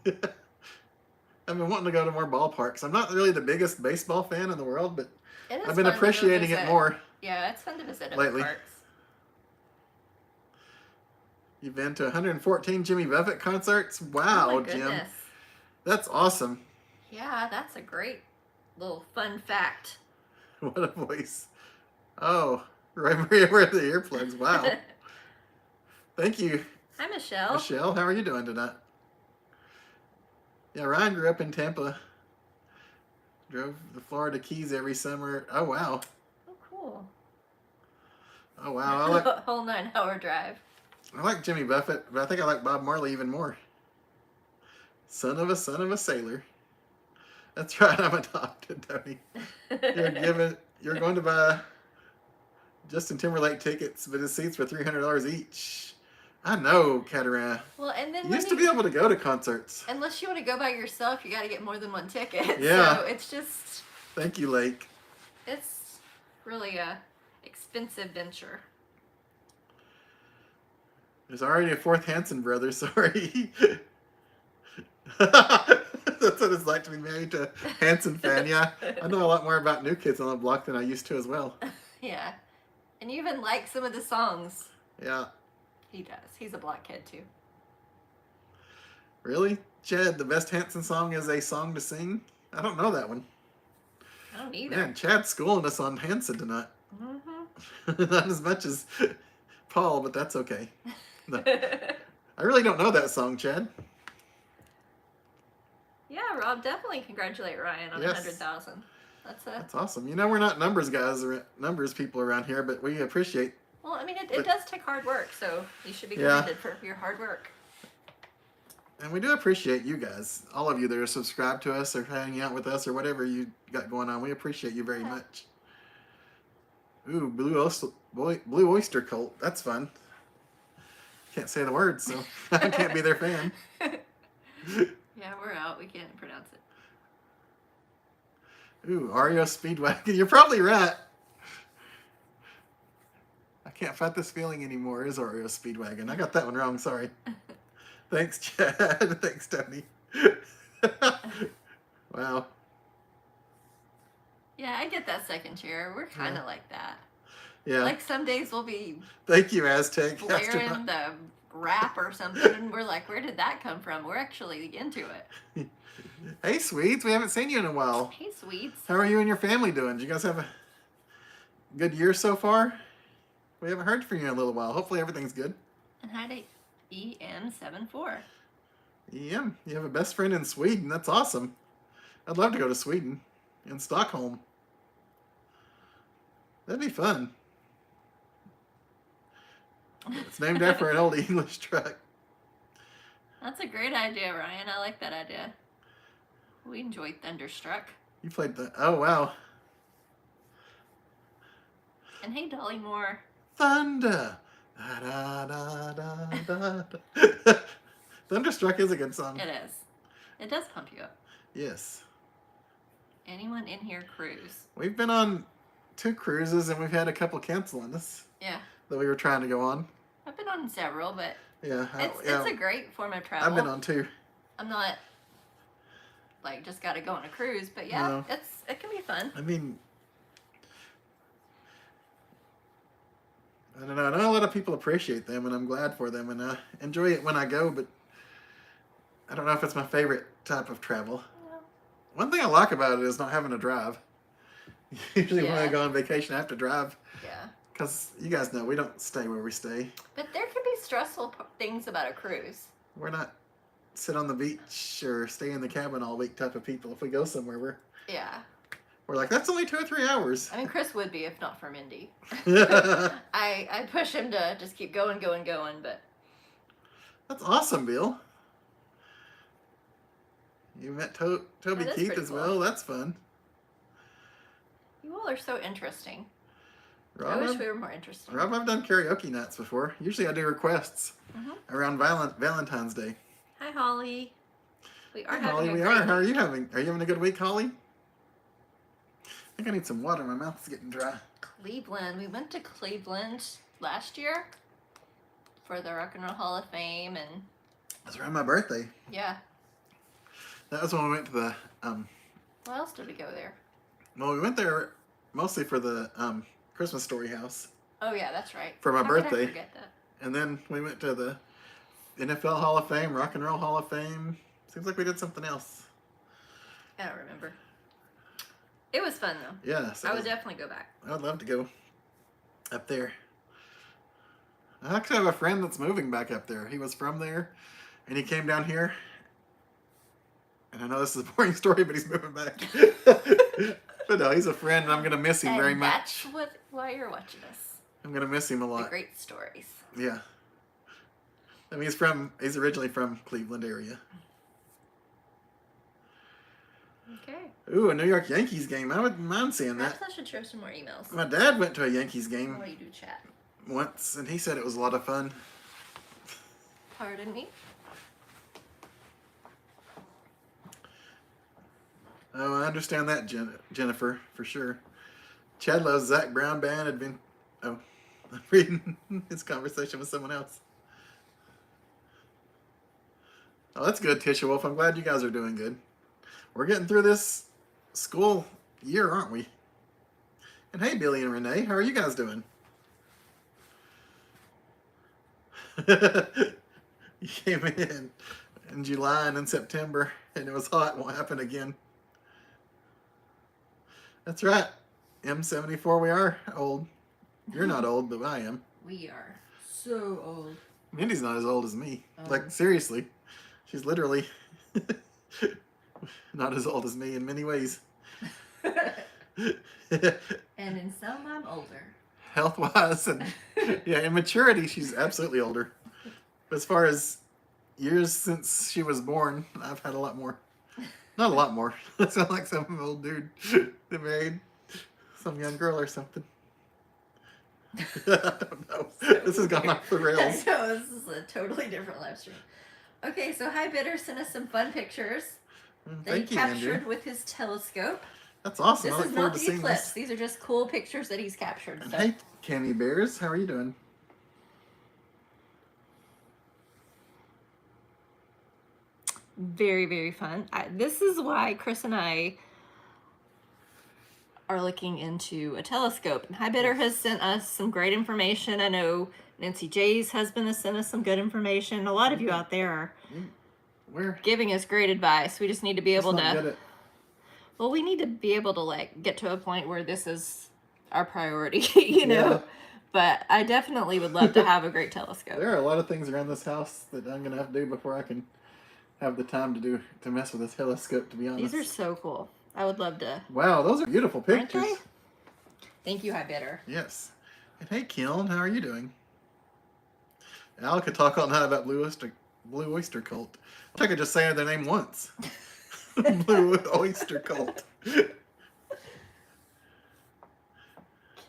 I've been wanting to go to more ballparks. I'm not really the biggest baseball fan in the world, but I've been appreciating it more. Yeah, it's fun to visit lately. parks. You've been to 114 Jimmy Buffett concerts? Wow, Oh my Jim. goodness. That's awesome. Yeah, that's a great little fun fact. What a voice. Oh, right where are the earplugs? Wow. Thank you, Hi, Michelle. Michelle. How are you doing tonight? Yeah, Ryan grew up in Tampa. Drove the Florida Keys every summer. Oh, wow. Oh, cool. Oh, wow. Whole 9-hour drive. I like Jimmy Buffett, but I think I like Bob Marley even more. Son of a sailor. That's right, I'm adopted, Tony. You're going to buy Justin Timberlake tickets, but his seats were $300 each. I know, Katarina. Well, and then You used to be able to go to concerts. unless you want to go by yourself, you got to get more than one ticket. Yeah. So it's just, Thank you, Lake. it's really a expensive venture. There's already a fourth Hanson brother, sorry. That's what it's like to be married to a Hanson fan. Yeah, I know a lot more about New Kids on the Block than I used to as well. Yeah. And you even like some of the songs. Yeah. He does. He's a blockhead too. Really? Chad, the best Hanson song is A Song to Sing? I don't know that one. I don't either. Man, Chad's schooling us on Hanson tonight. Mm-hmm. Not as much as Paul, but that's okay. No. I really don't know that song, Chad. Yeah, Rob, definitely congratulate Ryan on Yes. 100,000. That's awesome. You know, we're not numbers guys or numbers people around here, but we appreciate. Well, I mean, it does take hard work, so you should be Yeah. commended for your hard work. And we do appreciate you guys, all of you that are subscribed to us or hanging out with us or whatever you got going on. We appreciate you very much. Ooh, Blue Oyster Cult. That's fun. Can't say the words, so I can't be their fan. Yeah, we're out. We can't pronounce it. Ooh, Ario Speedwagon. You're probably right. I can't fight this feeling anymore. Is Oreo Speedwagon. I got that one wrong. Sorry. Thanks, Chad. Thanks, Tony. Wow. Yeah, I get that second chair. We're kind of like that. Yeah. Like some days we'll be Thank you, Aztec. blaring the rap or something, and we're like, where did that come from? We're actually into it. Hey, Sweets, we haven't seen you in a while. Hey, Sweets. How are you and your family doing? Did you guys have a good year so far? We haven't heard from you in a little while. Hopefully everything's good. And hi to EM74. EM, you have a best friend in Sweden. That's awesome. I'd love to go to Sweden, in Stockholm. That'd be fun. It's named after an old English truck. That's a great idea, Ryan. I like that idea. We enjoyed Thunderstruck. You played the... Oh, wow. And hey, Dolly Moore. Thunder. Da, da, da, da, da. Thunderstruck is a good song. It is. It does pump you up. Yes. Anyone in here cruise? We've been on 2 cruises and we've had a couple cancel on us Yeah. that we were trying to go on. I've been on several, but Yeah. it's a great form of travel. I've been on 2. I'm not like just got to go on a cruise, but yeah, No. it can be fun. I mean, I don't know. I know a lot of people appreciate them, and I'm glad for them, and I enjoy it when I go, but I don't know if it's my favorite type of travel. No. One thing I like about it is not having to drive. Usually when I Yeah. go on vacation, I have to drive. Yeah. Because you guys know, we don't stay where we stay. But there can be stressful things about a cruise. We're not sit on the beach or stay in the cabin all week type of people. If we go somewhere, Yeah. we're like, that's only 2 or 3 hours. I mean, Chris would be if not for Mindy. That's I push him to just keep going, but awesome, Bill. You met Toby That is Keith pretty as cool. well. That's fun. you all are so interesting. I Rob, wish we were more interesting. Rob, I've done karaoke nights before. Usually I do requests Mhm. around Valentine's Day. Hi, Holly. We are Hey, having Holly, a we great are. How are week. you having? Are you having a good week, Holly? I think I need some water. My mouth is getting dry. Cleveland. We went to Cleveland last year for the Rock and Roll Hall of Fame, and That's around my birthday. yeah. That was when we went to the What else did we go there? well, we went there mostly for the Christmas Story house Oh yeah, that's right. for my How could birthday. I forget that? And then we went to the NFL Hall of Fame, Rock and Roll Hall of Fame. Seems like we did something else. I don't remember. It was fun though. Yeah, so I would definitely go back. I would love to go up there. I actually have a friend that's moving back up there. He was from there, and he came down here. And I know this is a boring story, but he's moving back. But no, he's a friend, and I'm gonna miss him And very that's much. why you're watching us. I'm gonna miss him a The lot. great stories. Yeah. I mean, he's originally from Cleveland area. Okay. Ooh, a New York Yankees game. I wouldn't mind seeing that. Perhaps I should share some more emails. My dad went to a Yankees game While you do chat. once, and he said it was a lot of fun. Pardon me. Oh, I understand that, Jennifer, for sure. Chad loves Zach Brown Band. I'm reading his conversation with someone else. Oh, that's good, Tisha Wolf. I'm glad you guys are doing good. We're getting through this school year, aren't we? And hey, Billy and Renee, how are you guys doing? You came in July and in September, and it was hot. Won't happen again. That's right. M74, we are old. You're not old, but I am. We are so old. Mindy's not as old as me. Oh. Like, seriously. She's literally not as old as me in many ways. And in some, I'm older. Health-wise and, yeah, in maturity, she's absolutely older. But as far as years since she was born, I've had a lot more. Not a lot more. I sound like some old dude that married some young girl or something. I don't know. This has gone off the rails. So this is a totally different live stream. Okay, so Hi Bitter sent us some fun pictures that he Thank you, captured Andrew. with his telescope. That's awesome. This I look is forward not to the seeing eclipse. this. These are just cool pictures that he's captured. And So. hey, Candy Bears, how are you doing? Very, very fun. This is why Chris and I are looking into a telescope. And Hi Bitter has sent us some great information. I know Nancy J's husband has sent us some good information. A lot of you out there are giving us great advice. We just need to be able to. Well, we need to be able to like get to a point where this is our priority, you know. Yeah. But I definitely would love to have a great telescope. There are a lot of things around this house that I'm gonna have to do before I can have the time to mess with a telescope. To be honest, these are so cool. I would love to. Wow, those are beautiful pictures. Aren't they? Thank you, Hi Bitter. Yes. And hey, Kiln, how are you doing? Al could talk all night about Blue Oyster Cult. I could just say their name once. Blue Oyster Cult.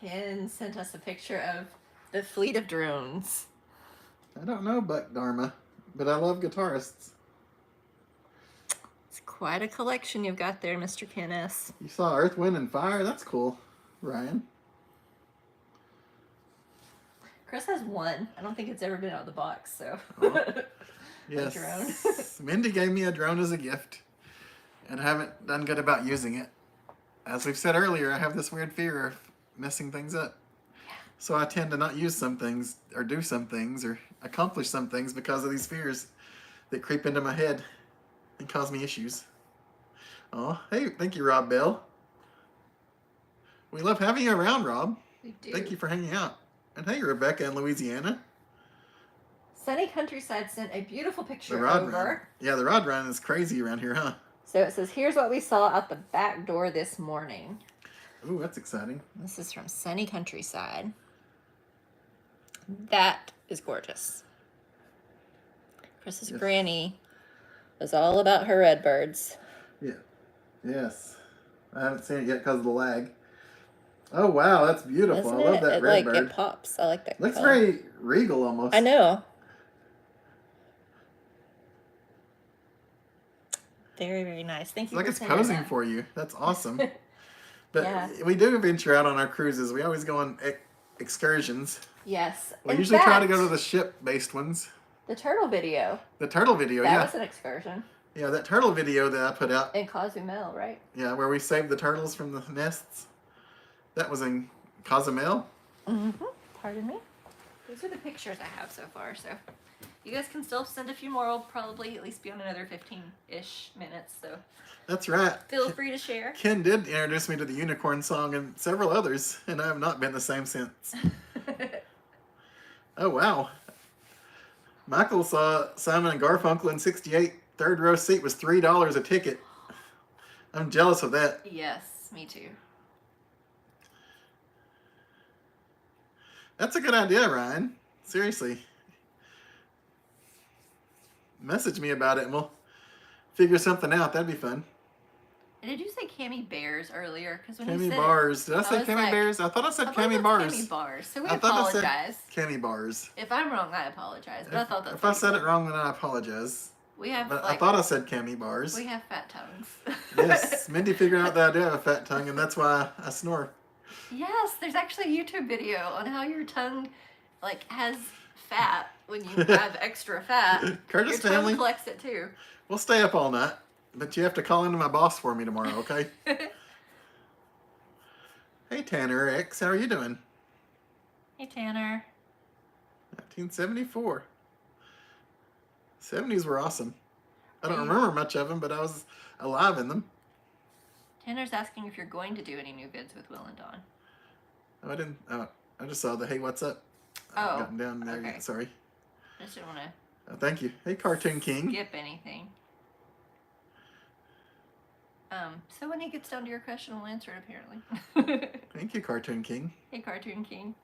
Ken sent us a picture of the fleet of drones. I don't know Buck Dharma, but I love guitarists. It's quite a collection you've got there, Mr. Ken S. You saw Earth, Wind, and Fire? That's cool, Ryan. Chris has one. I don't think it's ever been out of the box, so. Oh. Yes. Drone. Mindy gave me a drone as a gift, and I haven't done good about using it. As we've said earlier, I have this weird fear of messing things up. Yeah. So I tend to not use some things, or do some things, or accomplish some things because of these fears that creep into my head and cause me issues. Oh, hey, thank you, Rob Bell. We love having you around, Rob. We do. Thank you for hanging out. And hey, Rebecca in Louisiana. Sunny Countryside sent a beautiful picture the rod over. Run. Yeah, the rod run is crazy around here, huh? So it says, here's what we saw out the back door this morning. Ooh, that's exciting. This is from Sunny Countryside. That is gorgeous. Chris's granny was all about her redbirds. Yeah. Yes. I haven't seen it yet because of the lag. Oh, wow, that's beautiful. Isn't I love it? that redbird. Like, it pops. I like that Looks color. very regal almost. I know. Very, very nice. Thank you. It's like it's posing for you. That's awesome. But yeah. We do venture out on our cruises. We always go on excursions. Yes. We usually try to go to the ship-based ones. The turtle video. The turtle video, That was an excursion. Yeah, that turtle video that I put out. In Cozumel, right? Yeah, where we saved the turtles from the nests. That was in Cozumel. Mm-hmm. Pardon me? These are the pictures I have so far, so you guys can still send a few more. We'll probably at least be on another 15-ish minutes, so. That's right. Feel free to share. Ken did introduce me to the unicorn song and several others, and I have not been the same since. Oh, wow. Michael saw Simon and Garfunkel in '68. Third row seat was $3 a ticket. I'm jealous of that. Yes, me too. That's a good idea, Ryan. Seriously. Message me about it and we'll figure something out. That'd be fun. Did you say Cami Bears earlier? Because when Cami you said Bars. Did I say Cami Bears? I thought I said Cami Bars. Cami Bars. So we I apologize. I said Cami Bars. If I'm wrong, I apologize. But I thought that's if I said it wrong, then I apologize. We have. But I thought I said Cami Bars. We have fat tongues. Yes, Mindy figured out that I do have a fat tongue, and that's why I snore. Yes, there's actually a YouTube video on how your tongue, like, has fat when you have extra fat. Curtis your family tongue collects it too. We'll stay up all night, but you have to call into my boss for me tomorrow, okay? Hey Tanner X, how are you doing? Hey Tanner. 1974. 70s were awesome. I don't remember much of them, but I was alive in them. Tanner's asking if you're going to do any new vids with Will and Dawn. Oh, I didn't. I just saw the hey, what's up? Oh, gotten down there. okay. Sorry. I just didn't want to. Oh, thank you. Hey, Cartoon King. Skip anything. So when he gets down to your question, we'll answer it apparently. Thank you, Cartoon King. Hey, Cartoon King.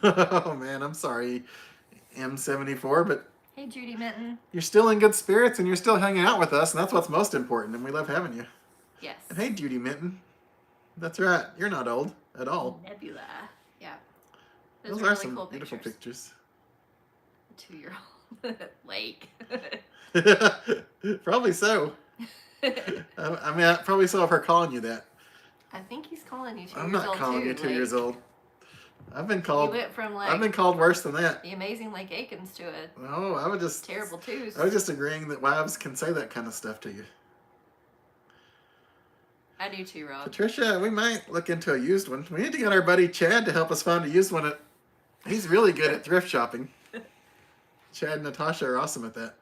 Oh man, I'm sorry, M74, but hey, Judy Minton. You're still in good spirits and you're still hanging out with us, and that's what's most important, and we love having you. Yes. And hey, Judy Minton. That's right. You're not old at all. Nebula. Yeah. Those are really some cool beautiful pictures. 2-year-old Lake. Probably so. I mean, I probably saw her calling you that. I think he's calling you 2 I'm years old not calling too, you 2 Lake. years old. I've been called. You went from like. I've been called worse than that. The amazing Lake Aikens to a. No, I would just. Terrible twos. I was just agreeing that wives can say that kind of stuff to you. I do too, Rob. Patricia, we might look into a used one. We need to get our buddy Chad to help us find a used one. He's really good at thrift shopping. Chad and Natasha are awesome at that.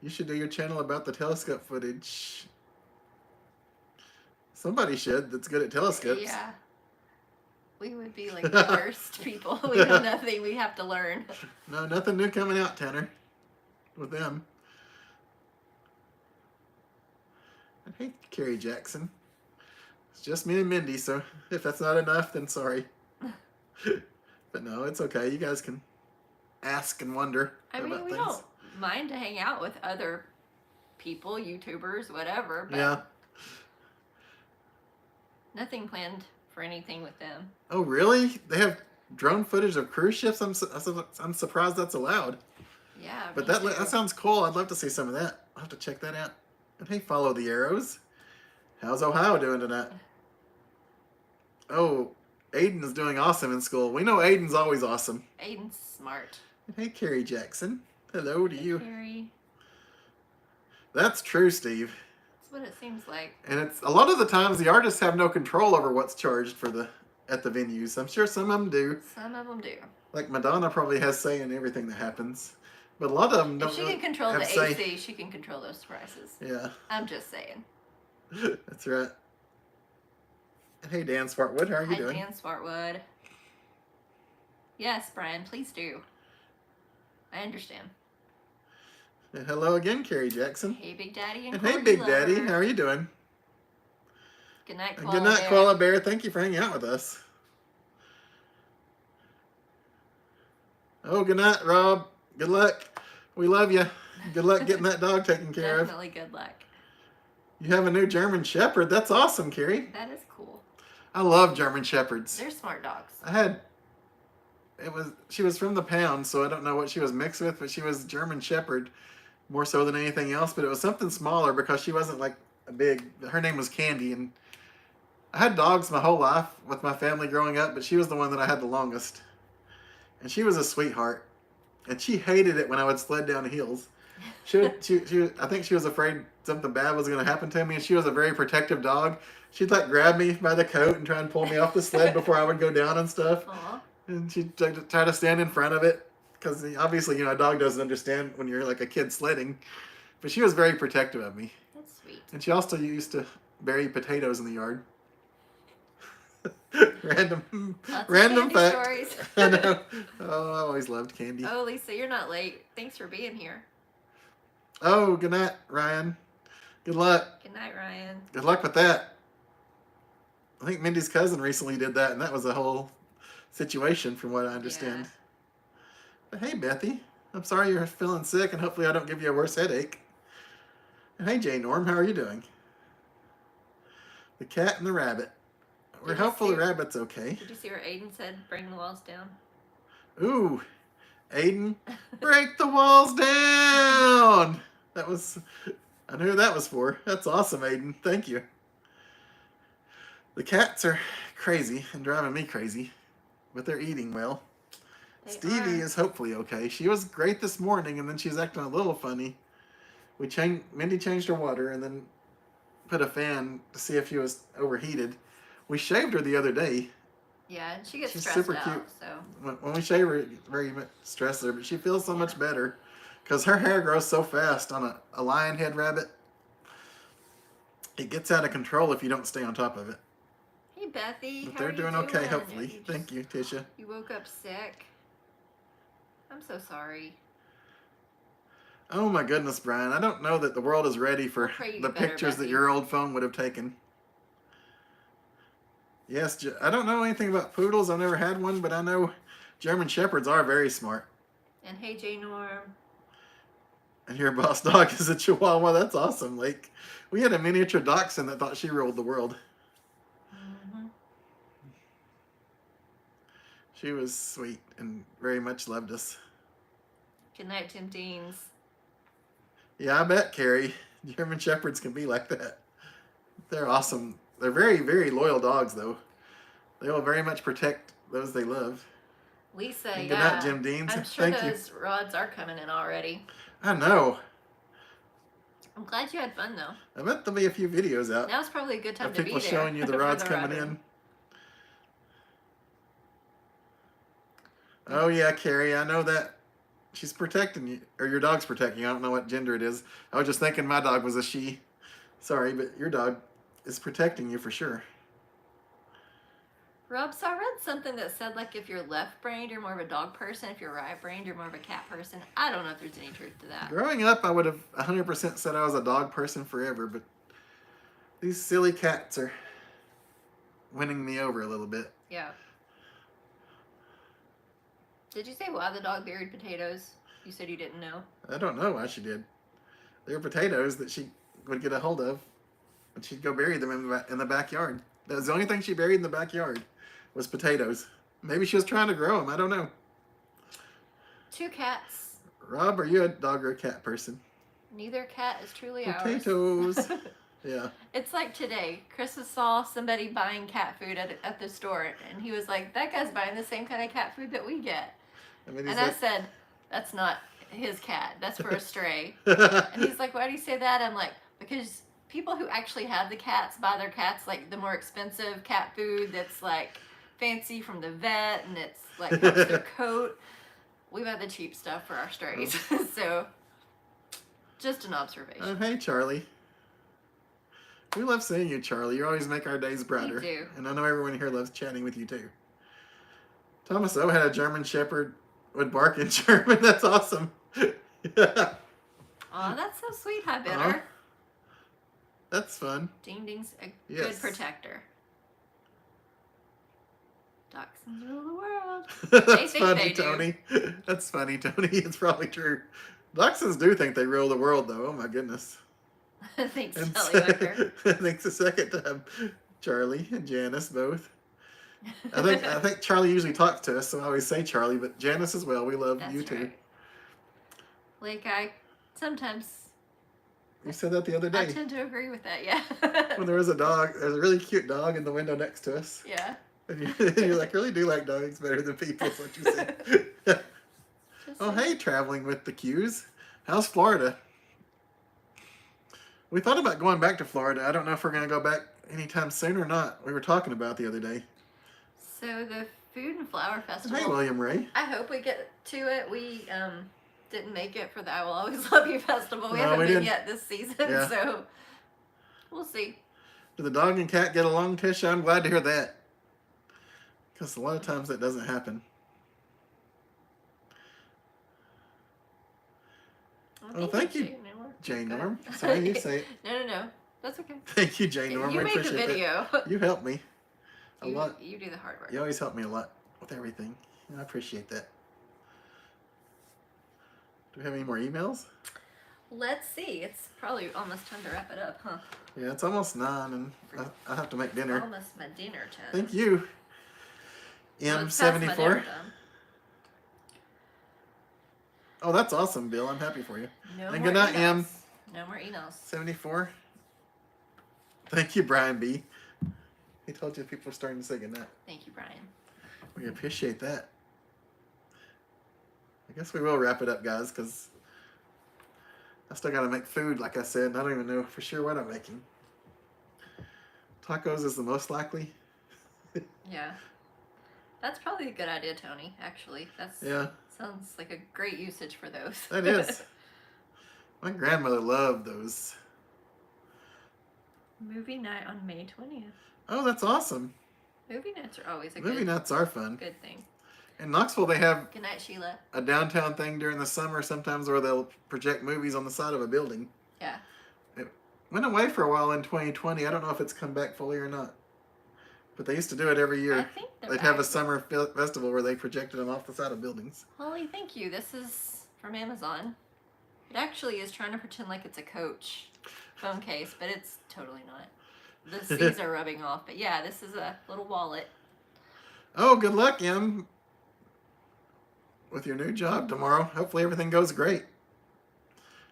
You should do your channel about the telescope footage. Somebody should that's good at telescopes. Yeah. We would be like the worst people. We know nothing. We have to learn. No, nothing new coming out, Tanner. With them. I hate Carrie Jackson. It's just me and Mindy, so if that's not enough, then sorry. But no, it's okay. You guys can ask and wonder about we things. don't mind to hang out with other people, YouTubers, whatever, but Yeah. nothing planned for anything with them. Oh, really? They have drone footage of cruise ships? I'm surprised that's allowed. Yeah, But me that too. sounds cool. I'd love to see some of that. I'll have to check that out. And hey, follow the arrows. How's Ohio doing tonight? Oh, Aiden is doing awesome in school. We know Aiden's always awesome. Aiden's smart. And hey, Carrie Jackson. Hello to you. Carrie. That's true, Steve. That's what it seems like. And it's a lot of the times the artists have no control over what's charged for at the venues. I'm sure some of them do. Some of them do. Like Madonna probably has say in everything that happens, but a lot of them don't. If she can control the have say. AC, she can control those prices. Yeah. I'm just saying. That's right. And hey, Dan Spartwood, how are you doing? Hi, Dan Spartwood. Yes, Brian, please do. I understand. And hello again, Carrie Jackson. Hey, Big Daddy and And hey, Corgi Big Lover. Daddy, how are you doing? Good night, And Koala good night, Bear. Koala Bear. Thank you for hanging out with us. Oh, good night, Rob. Good luck. We love you. Good luck getting that dog taken care of. Definitely good luck. You have a new German Shepherd. That's awesome, Carrie. That is cool. I love German Shepherds. They're smart dogs. She was from the pound, so I don't know what she was mixed with, but she was German Shepherd more so than anything else. But it was something smaller because she wasn't like a big. Her name was Candy, and I had dogs my whole life with my family growing up, but she was the one that I had the longest. And she was a sweetheart, and she hated it when I would sled down hills. I think she was afraid something bad was going to happen to me, and she was a very protective dog. She'd like grab me by the coat and try and pull me off the sled before I would go down and stuff. Aw. And she'd try to stand in front of it because obviously, a dog doesn't understand when you're like a kid sledding. But she was very protective of me. That's sweet. And she also used to bury potatoes in the yard. Random Lots random of candy fact. stories. I know. Oh, I always loved candy. Oh, Lisa, you're not late. Thanks for being here. Oh, good night, Ryan. Good luck. Good night, Ryan. Good luck with that. I think Mindy's cousin recently did that, and that was a whole situation from what I understand. Yeah. But hey, Bethy. I'm sorry you're feeling sick, and hopefully I don't give you a worse headache. And hey, Jay Norm, how are you doing? The cat and the rabbit. We're Did you hopeful the see- rabbit's okay. Did you see where Aiden said bring the walls down? Ooh, Aiden, break the walls down. I knew who that was for. That's awesome, Aiden. Thank you. The cats are crazy and driving me crazy, but they're eating well. They Stevie are. is hopefully okay. She was great this morning, and then she's acting a little funny. Mindy changed her water and then put a fan to see if she was overheated. We shaved her the other day. Yeah, and she gets She's stressed super out, cute. so. When we shave her, it very much stresses her, but she feels so much better because her hair grows so fast on a lion head rabbit. It gets out of control if you don't stay on top of it. Hey, Bethy. But how they're are you doing okay, doing? hopefully. Thank you, Tisha. You woke up sick. I'm so sorry. Oh my goodness, Brian. I don't know that the world is ready for I'll pray you the get better, pictures that Bethy. your old phone would have taken. Yes, I don't know anything about poodles. I've never had one, but I know German Shepherds are very smart. And hey, J Norm. And your boss dog is a Chihuahua. That's awesome. Like, we had a miniature dachshund that thought she ruled the world. Mm-hmm. She was sweet and very much loved us. Good night, Tim Deans. Yeah, I bet, Carrie. German Shepherds can be like that. They're awesome. They're very, very loyal dogs, though. They will very much protect those they love. Lisa, And yeah. good night, Jim Deans. I'm sure Thank you. those rods are coming in already. I know. I'm glad you had fun though. I bet there'll be a few videos out Now's probably a good time of to be people there. showing you the for rods the coming rodding. in. Oh yeah, Carrie, I know that. She's protecting you, or your dog's protecting you. I don't know what gender it is. I was just thinking my dog was a she. Sorry, but your dog is protecting you for sure. Rob, so I read something that said like if you're left-brained, you're more of a dog person. If you're right-brained, you're more of a cat person. I don't know if there's any truth to that. Growing up, I would have 100% said I was a dog person forever, but these silly cats are winning me over a little bit. Yeah. Did you say why the dog buried potatoes? You said you didn't know. I don't know why she did. They were potatoes that she would get a hold of, and she'd go bury them in the backyard. That was the only thing she buried in the backyard was potatoes. Maybe she was trying to grow them. I don't know. 2 cats. Rob, are you a dog or a cat person? Neither cat is truly Potatoes. ours. Yeah. It's like today. Chris saw somebody buying cat food at the store, and he was like, that guy's buying the same kind of cat food that we get. I mean, And I said, that's not his cat. That's for a stray. and And he's like, why do you say that? I'm like, because people who actually have the cats buy their cats like the more expensive cat food that's like fancy from the vet and it's like helps their coat. We buy the cheap stuff for our strays. So, just an observation. Oh, hey, Charlie. We love seeing you, Charlie. You always make our days brighter. We do. And I know everyone here loves chatting with you, too. Thomas O had a German Shepherd would bark in German. That's awesome. Yeah. Aw, that's so sweet. Hi, Bitter. That's fun. Ding Ding's a Yes. good protector. Dachshunds rule the world. That's think funny, they do. Tony. That's funny, Tony. It's probably true. Dachshunds do think they rule the world, though. Oh, my goodness. Thanks, And Sally Wicker. thanks a second time, Charlie and Janice both. I think Charlie usually talks to us, so I always say Charlie, but Janice as well. We love That's you too. right. Like sometimes You said that the other I day tend to agree with that. Yeah. when there was a dog. There's a really cute dog in the window next to us, Yeah. and you're like, really do like dogs better than people. Is what you said. Oh, hey, traveling with the Q's. How's Florida? We thought about going back to Florida. I don't know if we're going to go back anytime soon or not. We were talking about the other day. So the Food and Flower Festival. Hey, William Ray. I hope we get to it. We didn't make it for the I Will Always Love You Festival. We No, haven't we been didn't. yet this season, Yeah. so we'll see. Do the dog and cat get along, Tisha? I'm glad to hear that. Because a lot of times that doesn't happen. Oh, thank you, Jay Norm. Sorry, you say it. No. That's okay. Thank you, Jay Norm. You I make the appreciate video. that. You help me a You- lot. You do the hard work. You always help me a lot with everything. And I appreciate that. Do we have any more emails? Let's see. It's probably almost time to wrap it up, huh? Yeah, it's almost 9 and I have to make dinner. Almost my dinner time. Thank you. Well, it's past my dinner M74. time. Oh, that's awesome, Bill. I'm happy for you. No And more good night, emails. Em. No more emails. 74. Thank you, Brian B. He told you people are starting to say goodnight. Thank you, Brian. We appreciate that. I guess we will wrap it up, guys, because I still got to make food, like I said, and I don't even know for sure what I'm making. Tacos is the most likely. Yeah. That's probably a good idea, Tony, actually. Yeah, Sounds like a great usage for those. that is. My grandmother loved those. Movie night on May 20th. Oh, that's awesome. Movie nights are always a Movie nights are fun. good thing. In Knoxville, they have Good night, Sheila. a downtown thing during the summer sometimes where they'll project movies on the side of a building. Yeah. It went away for a while in 2020. I don't know if it's come back fully or not. But they used to do it every I year. think they're They'd have a back. summer festival where they projected them off the side of buildings. Holly, thank you. This is from Amazon. It actually is trying to pretend like it's a Coach phone case, but it's totally not. The C's are rubbing off. But yeah, this is a little wallet. Oh, good luck, Em, with your new job tomorrow. Hopefully everything goes great.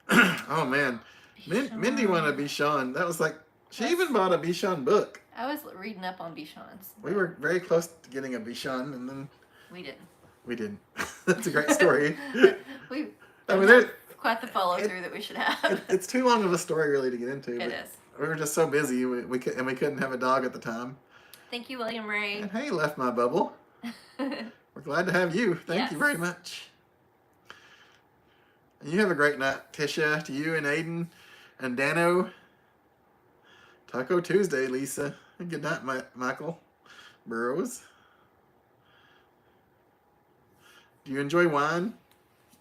Oh, man. Mindy wanted a Bichon. That was like, she even bought a Bichon book. I was reading up on Bichons. We were very close to getting a Bichon, and then We didn't. we didn't. That's a great story. We I mean, quite the follow through that we should have. It's too long of a story really to get into. It but is. We were just so busy. We couldn't have a dog at the time. Thank you, William Ray. And hey, left my bubble. We're glad to have you. Thank you very much. And you have a great night, Tisha. To you and Aiden and Dano. Taco Tuesday, Lisa. And good night, Michael Burrows. Do you enjoy wine?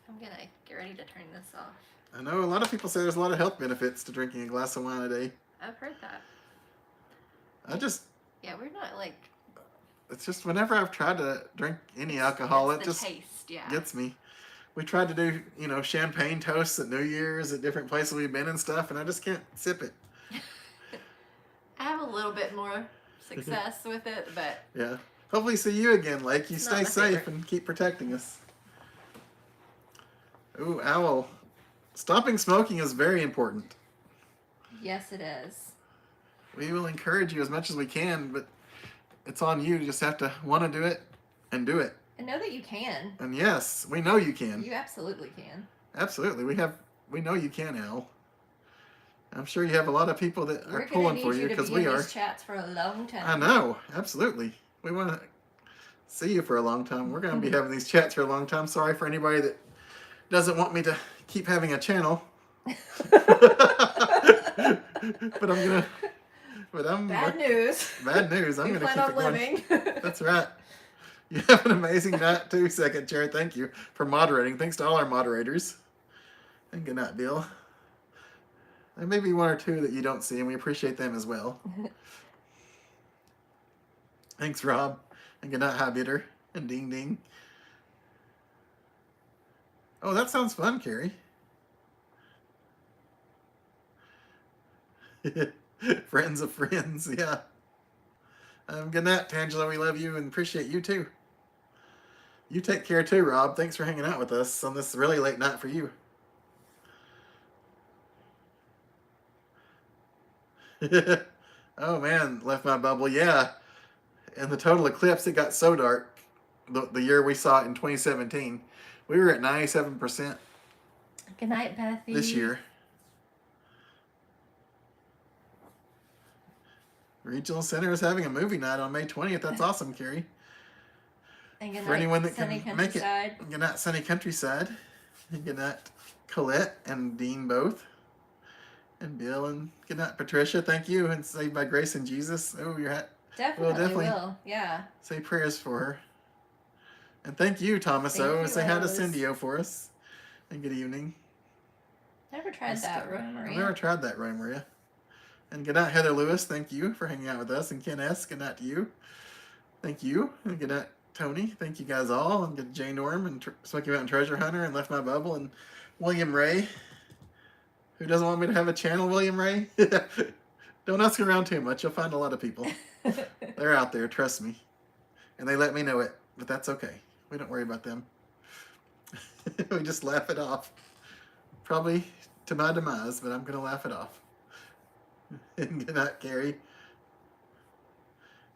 I'm gonna get ready to turn this off. I know a lot of people say there's a lot of health benefits to drinking a glass of wine a day. I've heard that. Yeah, we're not like. It's just whenever I've tried to drink any alcohol, it just taste, gets me. We tried to do, champagne toasts at New Year's at different places we've been and stuff, and I just can't sip it. I have a little bit more success with it, but... Yeah. Hopefully see you again, Lake. You stay safe and keep protecting us. Ooh, Owl. Stopping smoking is very important. Yes, it is. We will encourage you as much as we can, but it's on you. You just have to want to do it and do it. And know that you can. And yes, we know you can. You absolutely can. Absolutely. We know you can, Al. I'm sure you have a lot of people that are pulling for you because we are. These chats for a long time. I know. Absolutely. We want to see you for a long time. We're going to be having these chats for a long time. Sorry for anybody that doesn't want me to keep having a channel. Bad news. Bad news. I'm going to keep it going. That's right. You have an amazing night too, Second Chair. Thank you for moderating. Thanks to all our moderators. And good night, Bill. There may be one or two that you don't see, and we appreciate them as well. Thanks, Rob. And good night, Hibitter. And Ding Ding. Oh, that sounds fun, Carrie. Friends of friends, yeah. Good night, Tangela. We love you and appreciate you too. You take care too, Rob. Thanks for hanging out with us on this really late night for you. Oh man, left my bubble. Yeah. In the total eclipse, it got so dark. The year we saw it in 2017, we were at 97%. Good night, Bethy. This year. Regional Center is having a movie night on May 20th. That's awesome, Carrie. And good For night, anyone that sunny can make it. Good night, Sunny Countryside. And good night, Colette and Dean both. And Bill, and good night, Patricia. Thank you. And Saved by Grace and Jesus. Oh, your hat. Definitely will. Yeah. Say prayers for her. And thank you, Thomas O. Say hi to Cindy O for us. And good evening. Never tried that, Roy Maria. I've never tried that, Roy Maria. And good night, Heather Lewis. Thank you for hanging out with us. And Ken S. Good night to you. Thank you. And good night, Tony. Thank you guys all. And good Jay Norm and Smoky Mountain Treasure Hunter and Left My Bubble and William Ray. Who doesn't want me to have a channel, William Ray? Don't ask around too much. You'll find a lot of people. They're out there, trust me. And they let me know it, but that's okay. We don't worry about them. We just laugh it off. Probably to my demise, but I'm going to laugh it off. And good night, Carrie.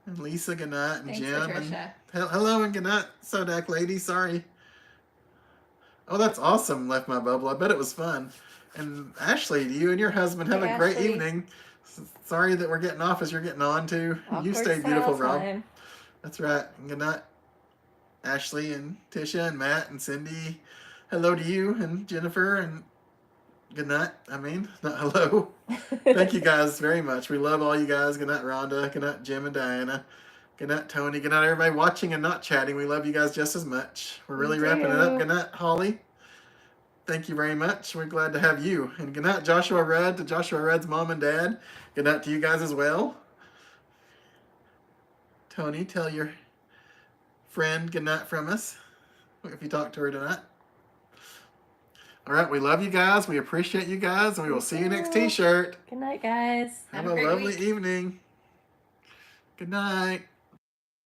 And Lisa, good night. And Thanks, Jim. Patricia. And hello and good night, Sodak lady. Sorry. Oh, that's awesome, Left My Bubble. I bet it was fun. And Ashley, you and your husband have a great evening. Sorry that we're getting off as you're getting on too. You stay beautiful, Rob. That's right. And good night, Ashley and Tisha and Matt and Cindy. Hello to you and Jennifer and good night. I mean, not hello. Thank you guys very much. We love all you guys. Good night, Rhonda. Good night, Jim and Diana. Good night, Tony. Good night, everybody watching and not chatting. We love you guys just as much. We're really wrapping it up. Good night, Holly. Thank you very much. We're glad to have you. And good night, Joshua Rudd, to Joshua Rudd's mom and dad. Good night to you guys as well. Tony, tell your friend good night from us, if you talk to her tonight. All right, we love you guys. We appreciate you guys, and we will see you next T-shirt. Good night, guys. Have a lovely evening. Good night.